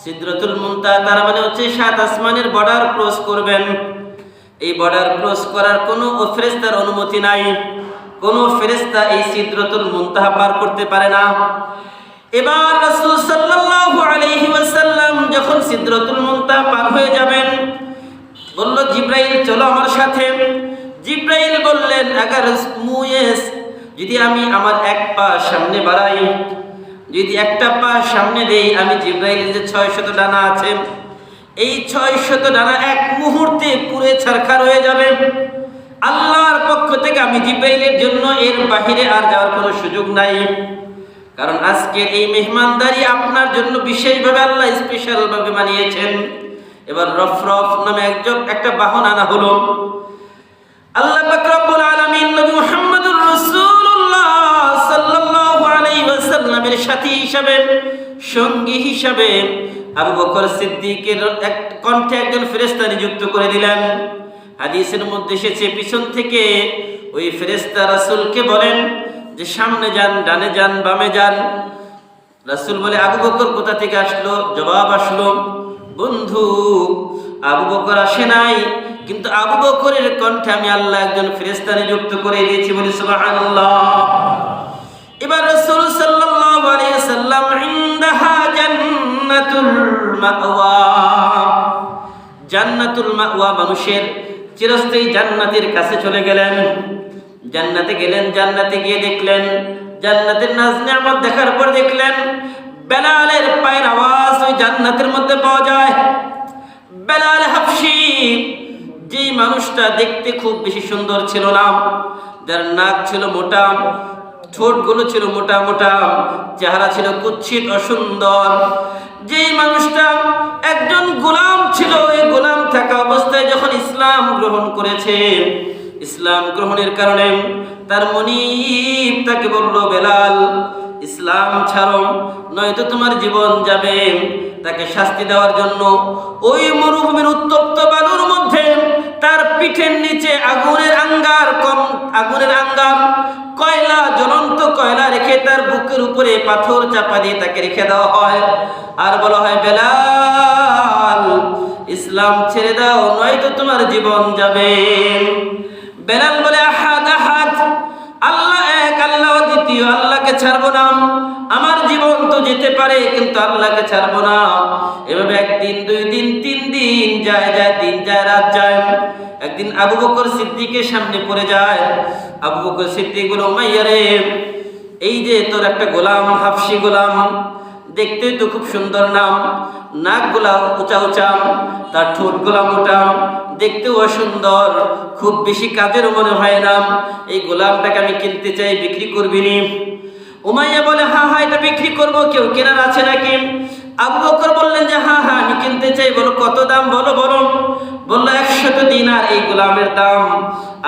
সিদরাতুল মুনতাহা তার মানে হচ্ছে সাত আসমানের বর্ডার ক্রস করবেন। এই বর্ডার ক্রস করার কোনো ফেরেশতার অনুমতি নাই। কোনো ফেরেশতা এই সিদরাতুল মুনতাহা পার করতে পারে না। এবার রাসূল সাল্লাল্লাহু আলাইহি ওয়াসাল্লাম যখন সিদরাতুল মুনতাহা পার হয়ে যাবেন, বলল জিবরাইল চলো আমার সাথে। জিবরাইল বললেন আগার মুয়েস, যদি আমি আমার এক পা সামনে বাড়াই, যদি একটা পা সামনে দেই, আমি জিবরাইলের যে 600 ডানা আছে, এই 600 ডানা এক মুহূর্তে পুড়ে ছারখার হয়ে যাবে। আল্লাহর পক্ষ থেকে আমি জিবরাইলের জন্য এর বাহিরে আর যাওয়ার কোনো সুযোগ নাই। কারণ আজকের এই মেহমানদারি আপনার জন্য বিশেষভাবে আল্লাহ স্পেশাল ভাবে বানিয়েছেন। এবার রফরফ নামে একটা বাহন আনা হলো। আল্লাহ পাক রব্বুল আলামিন নবী মুহাম্মদুর রাসূলুল্লাহ সাল্লাল্লাহু আলাইহি ওয়াসাল্লামের সাথী হিসাবে, সঙ্গী হিসাবে আবু বকর সিদ্দিকের কণ্ঠে একজন ফেরেশতা নিযুক্ত করে দিলেন। হাদিসের মধ্যে এসেছে পিছন থেকে ওই ফেরেশতা রাসূলকে বলেন যে সামনে যান, ডানে যান, বামে যান। রাসূল বলে আবু বকর কোথা থেকে আসলো? জবাব আসলো, বন্ধু আবু বকর আসে নাই, কিন্তু আবু বকরের কণ্ঠে আমি আল্লাহ একজন ফেরেশতা নিযুক্ত করে দিয়েছি। বলি সুবহানাল্লাহ। এবার রাসূল সাল্লাল্লাহু আলাইহি ওয়াসাল্লাম জান্নাতুল মাওয়া। জান্নাতুল মাওয়া মানুষের চিরস্থায়ী জান্নাতের কাছে চলে গেলেন। জান্নাতে গেলেন, জান্নাতে গিয়ে দেখলেন জান্নাতের নাজ নিয়ামত দেখার পর দেখলেন বেলালের পায়ের আওয়াজ ওই জান্নাতের মধ্যে পাওয়া যায়। বেলাল হাবশী, যে মানুষটা দেখতে খুব বেশি সুন্দর ছিল না, যার নাক ছিল মোটা, ঠোঁটগুলো ছিল মোটা মোটা, চেহারা ছিল কুৎসিত অসুন্দর, যে মানুষটা একজন গোলাম ছিল, এই গোলাম থাকা অবস্থায় যখন ইসলাম গ্রহণ করেছে, ইসলাম গ্রহণের কারণে তার মনিব তাকে বলল, বেলাল ইসলাম ছাড়ো নয়তো তোমার জীবন যাবে। তাকে শাস্তি দেওয়ার জন্য ওই মরুভূমির উত্তপ্ত বালুর মধ্যে তার পিঠের নিচে আগুনের আঙ্গার কয়লা, জ্বলন্ত কয়লা রেখে তার বুকের উপরে পাথর চাপা দিয়ে তাকে রেখে দেওয়া হয়, আর বলা হয়, বেলাল ইসলাম ছেড়ে দাও নয়তো তোমার জীবন যাবে। বেলাল বলে, আহাদ আহাদ, আল্লাহ এক, আল্লাহ দ্বিতীয়, আল্লাহকে ছাড়বো না। আমার জীবন তো যেতে পারে কিন্তু আল্লাহকে ছাড়বো না। এভাবে একদিন, 2 দিন, 3 দিন যায়, দিন যায়, রাত যায়। একদিন আবু বকর সিদ্দিকের সামনে পড়ে যায়। আবু বকর সিদ্দিক বলে, উমাইয়া রে, এই যে তোর একটা গোলাম, হাবশী গোলাম, দেখতে তো খুব সুন্দর নাম, নাক গোলা উঁচা উঁচা, তার ঠোঁট গোলা মোটা, দেখতেও অসুন্দর, খুব বেশি কাজের মনে হয় না, এই গোলামটাকে আমি কিনতে চাই, বিক্রি করবি নি? উমাইয়া বলে, হ্যাঁ হ্যাঁ, এটা বিক্রি করবো, কেউ কেনার আছে নাকি? আবু বকর বললেন যে হ্যাঁ হ্যাঁ আমি কিনতে চাই, বলো কত দাম, বলো বলো। বললো 100 দিনার এই গোলামের দাম।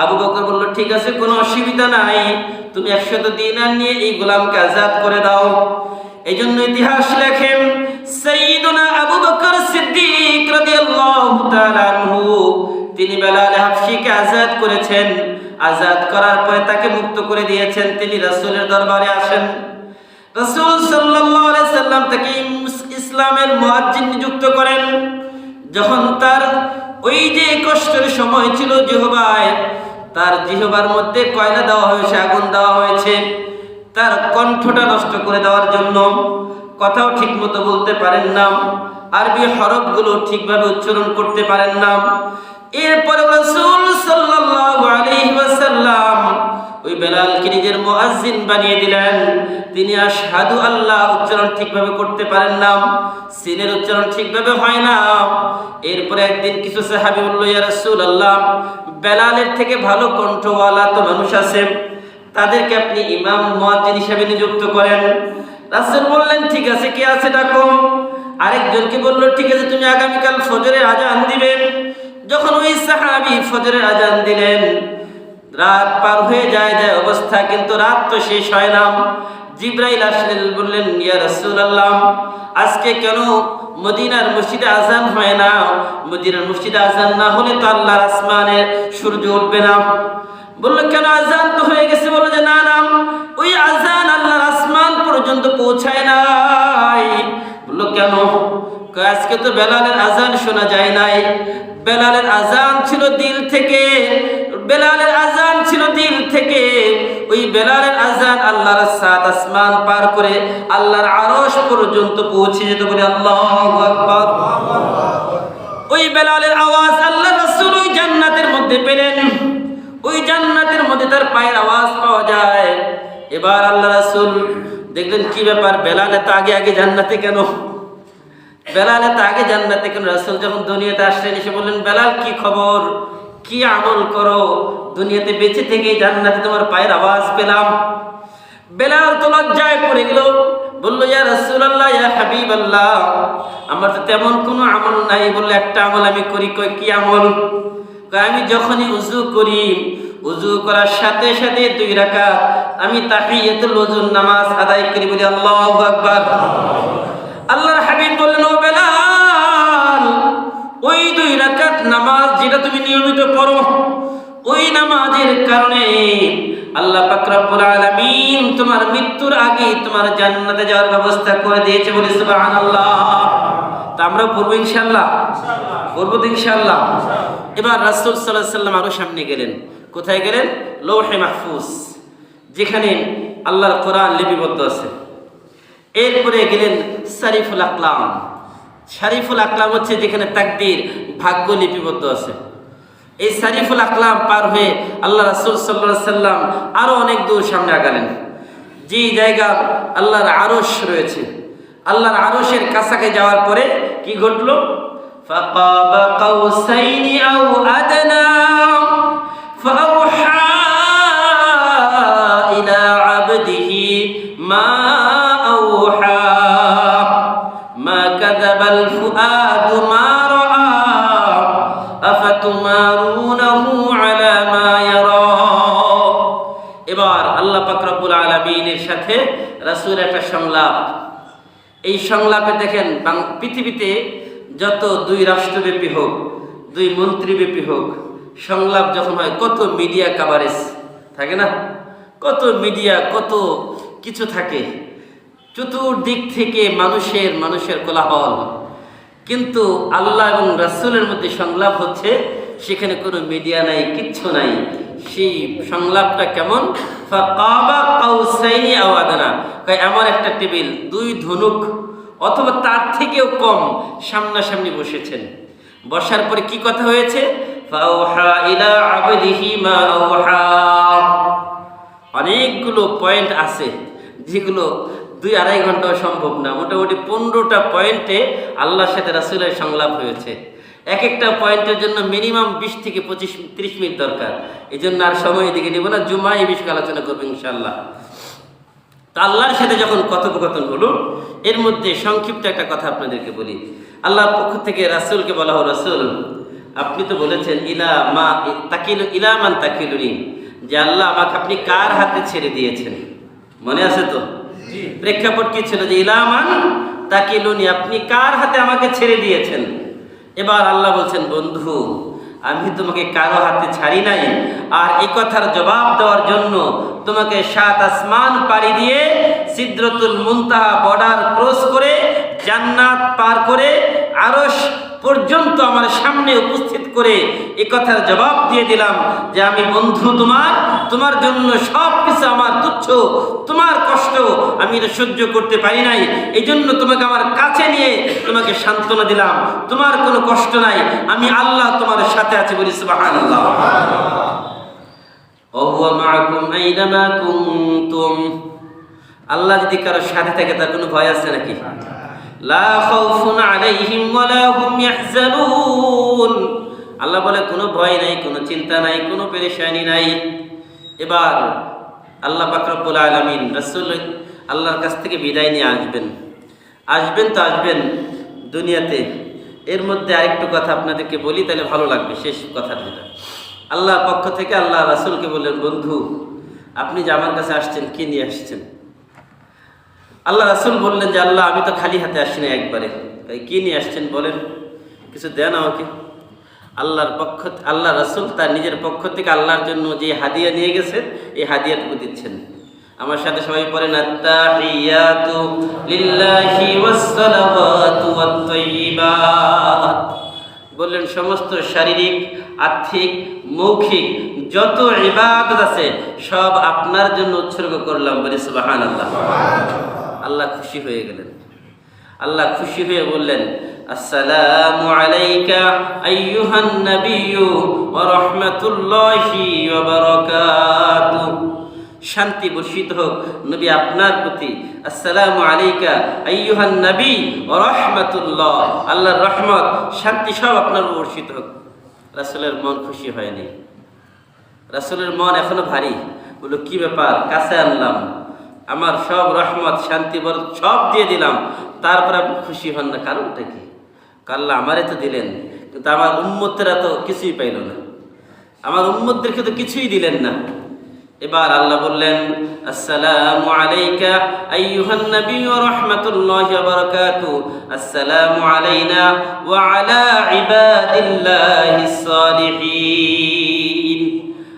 আবু বকর বলল, ঠিক আছে, কোনো অসুবিধা নাই, তুমি 100 দিনার নিয়ে এই গোলামকে আজাদ করে দাও। এই জন্য ইতিহাস লেখেন, সাইয়্যিদুনা আবু বকর সিদ্দিক রাদিয়াল্লাহু তাআলা আনহু, তিনি বেলাল হাবশীকে আজাদ করেছেন। আজাদ করার পরে তাকে মুক্ত করে দিয়েছেন। তিনি রাসূলের দরবারে আসেন। রাসূল সাল্লাল্লাহু আলাইহি সাল্লাম তাকে ইসলামের মুয়াজ্জিন নিযুক্ত করেন। যখন তার ওই যে কষ্টের সময় ছিল জিহ্বায়, তার জিহ্বার মধ্যে কয়লা দেওয়া হয়েছে, আগুন দেওয়া হয়েছে, তার কণ্ঠটা নষ্ট করে দেওয়ার জন্য, কথাও ঠিক মতো বলতে পারেন না, আরবি হরফগুলো ঠিকভাবে উচ্চারণ করতে পারেন না। এরপরে রাসূল সাল্লাল্লাহু আলাইহি ওয়াসাল্লাম ওই বেলালকে নিজের মুয়াজ্জিন বানিয়ে দিলেন। তিনি আশহাদু আল্লাহ উচ্চারণ ঠিকভাবে করতে পারেন না, সিনের উচ্চারণ ঠিকভাবে হয় না। এরপরে একদিন কিছু সাহাবী বলল, ইয়া রাসূলুল্লাহ, বেলালের থেকে ভালো কণ্ঠওয়ালা তো মানুষ আছে, তাদেরকে আপনি ইমাম মুয়াজ্জিন হিসেবে নিযুক্ত করেন। রাসূল বললেন, ঠিক আছে, কে আছে ডাকো। আরেকজনকে বলল, ঠিক আছে, তুমি আগামীকাল ফজরের আজান দিবেন। যখন ওই সাহাবী ফজরের আজান দিলেন, রাত পার হয়ে যায় অবস্থা, কিন্তু রাত তো শেষ হয় না। জিবরাইল আসলেন, বললেন, ইয়া রাসূলুল্লাহ, আজকে কেন মদিনার মসজিদে আজান হয় না? মদিনার মসজিদে আজান না হলে তো আল্লাহর আসমানে সূর্য উঠবে না। বললো, কেন? আজান তো হয়ে গেছে। বললো যে না না, ওই আজান আল্লাহর আসমান পর্যন্ত পৌঁছায় নাই। বললো, কেন? আজকে তো বেলালের আজান শোনা যায় নাই। বেলালের আজান ছিল দিল থেকে, বেলালের আজান ছিল দিল থেকে। ওই বেলালের আজান আল্লাহর 7 আসমান পার করে আল্লাহর আরশ পর্যন্ত পৌঁছে যেত। বলে আল্লাহু আকবার। ওই বেলালের আওয়াজ আল্লাহ রাসূল ওই জান্নাতের মধ্যে পেলেন। ওই জান্নাতের মধ্যে তার পায়ের আওয়াজ পাওয়া যায়। এবার আল্লাহ রাসূল দেখলেন, কি ব্যাপার, বেলাল এত আগে আগে জান্নাতে কেন? বেলাল এত আগে জান্নাতে কেন? রাসূল যখন দুনিয়াতে আসলেন, এসে বললেন, বেলাল কি খবর, কি আমল করো, দুনিয়াতে বেঁচে থেকে জান্নাতে তোমার পায়ের আওয়াজ পেলাম। বেলাল তো লজ্জায় পড়ে গেল, বলল, ইয়া রাসূলুল্লাহ, ইয়া হাবিবাল্লাহ, আমার তো তেমন কোনো আমল নাই। বলল, একটা আমল আমি করি। কই, কি আমল? আমি যখনই উযু করি, উযু করার সাথে সাথে 2 রাকাত আমি তাহিয়াতুল ওযুর নামাজ আদায় করি। বলি আল্লাহু আকবার। আল্লাহর হাবিব বললেন, ও বেলাল, ওই 2 রাকাত নামাজ যেটা তুমি নিয়মিত পড়ো, ওই নামাজের কারণে আল্লাহ পাক রব্বুল আলামিন তোমার মৃত্যুর আগে তোমার জান্নাতে যাওয়ার ব্যবস্থা করে দিয়েছে। বলি সুবহানাল্লাহ। তা আমরা পড়বো ইনশাআল্লাহ, পড়বো তো ইনশাআল্লাহ। এবার রাসূল সাল্লাল্লাহু আলাইহি ওয়াসাল্লাম আরো সামনে গেলেন। কোথায় গেলেন? লৌহে মাহফুজ, যেখানে আল্লাহর কোরআন লিপিবদ্ধ আছে। এরপরে গেলেন সারিফুল আকলাম, সারিফুল আকলাম হচ্ছে যেখানে তাকদীর, ভাগ্য লিপিবদ্ধ আছে। এই সারিফুল আকলাম পার হয়ে আল্লাহ রাসূল সাল্লাল্লাহু আলাইহি সাল্লাম আরো অনেক দূর সামনে আগালেন। যে জায়গা আল্লাহর আরশ রয়েছে, আল্লাহর আরশের কাছাকাছি যাওয়ার পরে কি ঘটলো? ফাকাবা কাউসাইনি আও আদনা ফাআওহা ইলা আবদিহি মা আওহা মা কাযাবাল ফুআদু মা রাআ আফাতুমারুনাহু আলা মা ইয়ারা। এবার আল্লাহ পাক রব্বুল আলামিনের সাথে রাসূলের একটা সংলাপ। এই সংলাপে দেখেন পৃথিবীতে যত দুই রাষ্ট্রব্যাপী হোক, দুই মন্ত্রীব্যাপী হোক, সংলাপ যখন হয় কত মিডিয়া কাভারেজ থাকে না, কত মিডিয়া, কত কিছু থাকে, চতুর্দিক থেকে মানুষের কোলাহল। কিন্তু আল্লাহ এবং রাসূলের মধ্যে সংলাপ হচ্ছে, সেখানে কোনো মিডিয়া নাই, কিচ্ছু নাই। সেই সংলাপটা কেমন? ফাকাবা কাউসাইনি আও আদনা, এমন একটা টেবিল, দুই ধনুক অথবা তার থেকেও কম সামনাসামনি বসেছেন। বসার পরে কি কথা হয়েছে? ফাওহা ইলা আবদিহি মা আওহা। অনেকগুলো পয়েন্ট আছে যেগুলো 2-2.5 ঘন্টাও সম্ভব না। মোটামুটি 15টা পয়েন্টে আল্লাহর সাথে রাসূলের সংলাপ হয়েছে। এক একটা পয়েন্টের জন্য মিনিমাম 20 থেকে 25-30 মিনিট দরকার। এই জন্য আর সময় এদিকে নেব না, জুমায় এই বিষয়ে আলোচনা করবো ইনশাআল্লাহ। তো আল্লাহর সাথে যখন কথোপকথন হলো, এর মধ্যে সংক্ষিপ্ত একটা কথা আপনাদেরকে বলি। আল্লাহর পক্ষ থেকে রাসূলকে বলা হলো, রাসূল আপনি তো বলেছেন ইলা মান তাকিলুনি, যে আল্লাহ আমাকে আপনি কার হাতে ছেড়ে দিয়েছেন। মনে আছে তো? প্রেক্ষাপট কি ছিল? যে ইলা মান তাকিলুনি, আপনি কার হাতে আমাকে ছেড়ে দিয়েছেন। এবার আল্লাহ বলছেন, বন্ধু আমি তোমাকে কারো হাতে ছাড়ি নাই। আর এই কথার জবাব দেওয়ার জন্য তোমাকে 7 আসমান পাড়ি দিয়ে সিদরাতুল মুনতাহা বর্ডার ক্রস করে জান্নাত পার করে আরশ পর্যন্ত আমার সামনে উপস্থিত করে এই কথার জবাব দিয়ে দিলাম যে আমি বন্ধু তোমার জন্য সব কিছু আমার তুচ্ছ, তোমার কষ্ট আমি এটা সহ্য করতে পারি নাই, এই জন্য তোমাকে আমার কাছে নিয়ে তোমাকে সান্ত্বনা দিলাম। তোমার কোনো কষ্ট নাই, আমি আল্লাহ তোমার সাথে আছি, বলি সুবহানাল্লাহ। ওয়া মাআকুম আইনামা কুনতুম, আল্লাহ যদি কারো সাথে থাকে তার কোনো ভয় আছে নাকি? লা খাউফুন আলাইহিম ওয়া লা হুম ইয়াহজানুন, আল্লাহ বলে কোনো ভয় নাই, কোনো চিন্তা নাই, কোনো পেরেশানি নাই। এবার আল্লাহ পাক রব্বুল আলামিন রাসূল আল্লাহর কাছ থেকে বিদায় নিয়ে আসবেন তো আসবেন দুনিয়াতে। এর মধ্যে আরেকটু কথা আপনাদেরকে বলি, তাহলে ভালো লাগবে শেষ কথাটা। যেটা আল্লাহর পক্ষ থেকে আল্লাহ রাসূলকে বললেন, বন্ধু আপনি যে আমার কাছে আসছেন, কি নিয়ে আসছেন? আল্লাহ রাসূল বললেন যে আল্লাহ আমি তো খালি হাতে আসি না একবারে, তাই কি নিয়ে আসছেন বলেন, কিছু দেন আমাকে। আল্লাহ রাসূল তার নিজের পক্ষ থেকে আল্লাহর জন্য যে হাদিয়া নিয়ে গেছেন, এই হাদিয়াটুকু দিচ্ছেন। আমার সাথে সবাই পড়েন, আত্তাহিয়াতু লিল্লাহি ওয়াসসালাওয়াতু ওয়াত-তাইয়্যিবাত। বললেন সমস্ত শারীরিক, আর্থিক, মৌখিক যত ইবাদত আছে সব আপনার জন্য উৎসর্গ করলাম, বলি সুবহানাল্লাহ। আল্লাহ খুশি হয়ে গেলেন। আল্লাহ খুশি হয়ে বললেন, আসসালামু আলাইকা আইয়ুহান নাবিয়্যু ওয়া রাহমাতুল্লাহি ওয়া বারাকাতুহু, শান্তি বর্ষিত হোক নবী আপনার প্রতি। আসসালামু আলাইকা আইয়ুহান নবী ওয়া রাহমাতুল্লাহ, আল্লাহর রহমত শান্তি সব আপনার উপর বর্ষিত হোক। রাসূলের মন খুশি হয়নি, রাসূলের মন এখনো ভারী। বলল কি ব্যাপার, কাছে আনলাম, আমার সব রহমত শান্তি সব দিয়ে দিলাম, তারপর আপনি খুশি হন না, কারণটা কি? আল্লাহ আমারে তো দিলেন, কিন্তু আমার উম্মতেরা তো কিছুই পাইল না, আমার উম্মতদেরকে তো কিছুই দিলেন না। এবার আল্লাহ বললেন, আসসালামু আলাইকা আইয়ুহান নবী ওয়া রাহমাতুল্লাহি ওয়া বারাকাতুহু, আসসালামু আলাইনা ওয়া আলা ইবাদিল্লাহিস সালিহিন।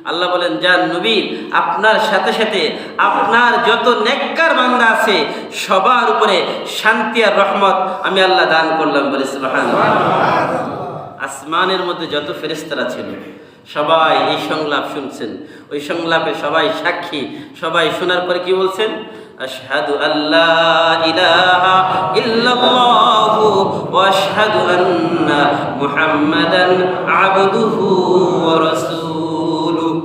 আল্লাহ বলেন, যান নবী আপনার সাথে সাথে আপনার যত নেককার বান্দা আছে সবার উপরে শান্তি আর রহমত আমি আল্লাহ দান করলাম, বলে সুবহানাল্লাহ। আসমানের মধ্যে যত ফেরেশতারা ছিল সবাই এই সংলাপ শুনছেন, ওই সংলাপে সবাই সাক্ষী। সবাই শোনার পরে কি বলছেন? আশহাদু আল্লা ইলাহা ইল্লাল্লাহু ওয়া আশহাদু আন্না মুহাম্মাদান আবদুহু ওয়া রাসূলুহু।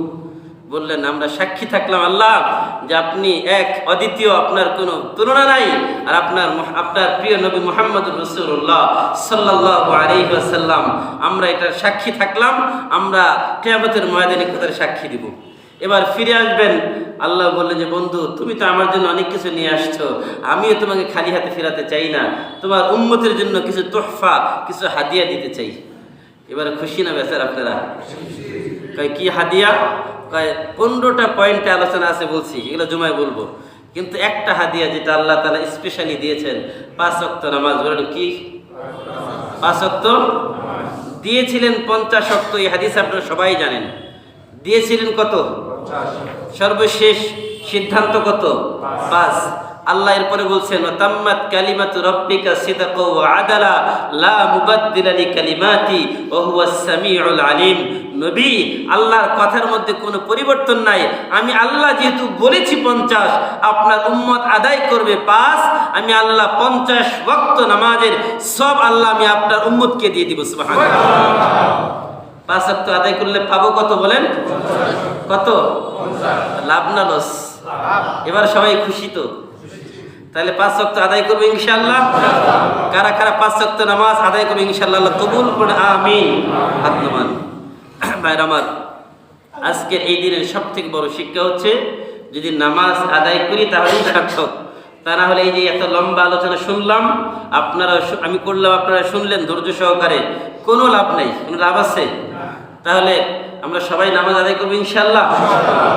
বললেন আমরা সাক্ষী থাকলাম আল্লাহ যে আপনি এক, অদ্বিতীয়, আপনার কোনো তুলনা নাই, আর আপনার প্রিয় নবী মুহাম্মদুর রাসূলুল্লাহ সাল্লাল্লাহু আলাইহি ওয়াসাল্লাম, আমরা এটার সাক্ষী থাকলাম। আমরা কিয়ামতের ময়দানে কথার সাক্ষী দিব। এবার ফিরে আসবেন। আল্লাহ বললেন যে বন্ধু, তুমি তো আমার জন্য অনেক কিছু নিয়ে আসছো, আমিও তোমাকে খালি হাতে ফেরাতে চাই না, তোমার উম্মতের জন্য কিছু তোহফা, কিছু হাদিয়া দিতে চাই। এবারে খুশি না বেচার আপনারা? কয় কি হাদিয়া? কয় 15টা পয়েন্টে আলোচনা আছে, বলছি এগুলো জুমায় বলবো, কিন্তু একটা হাদিয়া যেটা আল্লাহ তাআলা স্পেশালি দিয়েছেন, 5 ওয়াক্ত নামাজ। বলেন কি? 5 ওয়াক্ত দিয়েছিলেন, 50 ওয়াক্ত। এই হাদিস আপনারা সবাই জানেন। দিয়েছিলেন কত? সর্বশেষ সিদ্ধান্ত কত? 5। আল্লাহ এরপরে বলছেন তাম্মাত কালিমাতু রাব্বিকা সিদকা ওয়া আদালা লা মুবাদদিলা লিকালিমাতি ওয়া হুয়াস সামিউল আলিম। নবী, আল্লাহর কথার মধ্যে কোনো পরিবর্তন নাই। আমি আল্লাহ যেহেতু বলেছি 50, আপনার উম্মত আদায় করবে 5, আমি আল্লাহ 50 ওয়াক্ত নামাজের সব আল্লাহ আমি আপনার উম্মতকে দিয়ে দিব। সুবহানাল্লাহ। 5 ওয়াক্ত আদায় করলে পাবো কত বলেন? কত? লাভ না লস? এবার সবাই খুশি তো? তাহলে 5 ওয়াক্ত আদায় করবে ইনশাআল্লাহ। কারা কারা 5 ওয়াক্ত নামাজ আদায় করবে ইনশাআল্লাহ? আল্লাহ কবুল করুন, আমিন। হাত নামান। ভাইরা আমার, আজকের এই দিনের সবথেকে বড় শিক্ষা হচ্ছে, যদি নামাজ আদায় করি তাহলেই সার্থক। তা না হলে এই যে এত লম্বা আলোচনা শুনলাম, আপনারা, আমি করলাম, আপনারা শুনলেন ধৈর্য সহকারে, কোনো লাভ নেই। কোনো লাভ আছে? তাহলে আমরা সবাই নামাজ আদায় করবো ইনশাআল্লাহ।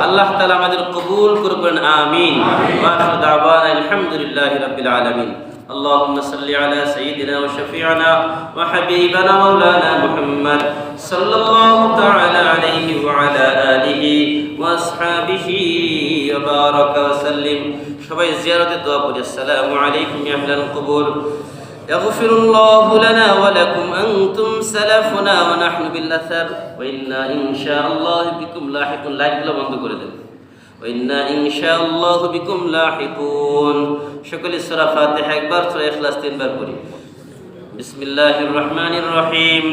আল্লাহ তাআলা আমাদের কবুল করবেন, আমিন। ওয়া আখিরু দাওয়ানা আলহামদুলিল্লাহি রাব্বিল আলামিন। اللهم صل على سيدنا وشفيعنا وحبيبنا مولانا محمد صلى الله تعالى عليه وعلى آله وأصحابه وبارك وسلم। সবাই জিয়ারতের দোয়া করি। আসসালামু আলাইকুম ইয়া আহলাল কবুর। يغفر الله لنا ولكم أنتم سلفنا ونحن بالأثر وإنا إن شاء الله بكم لاحقون। লাইটগুলো বন্ধ করে দেন। وإنا إن شاء الله بكم لاحقون। সকলে সূরা ফাতিহা একবার, সূরা ইখলাস 3 বার পড়ি। বিসমিল্লাহির রহমানির রহিম।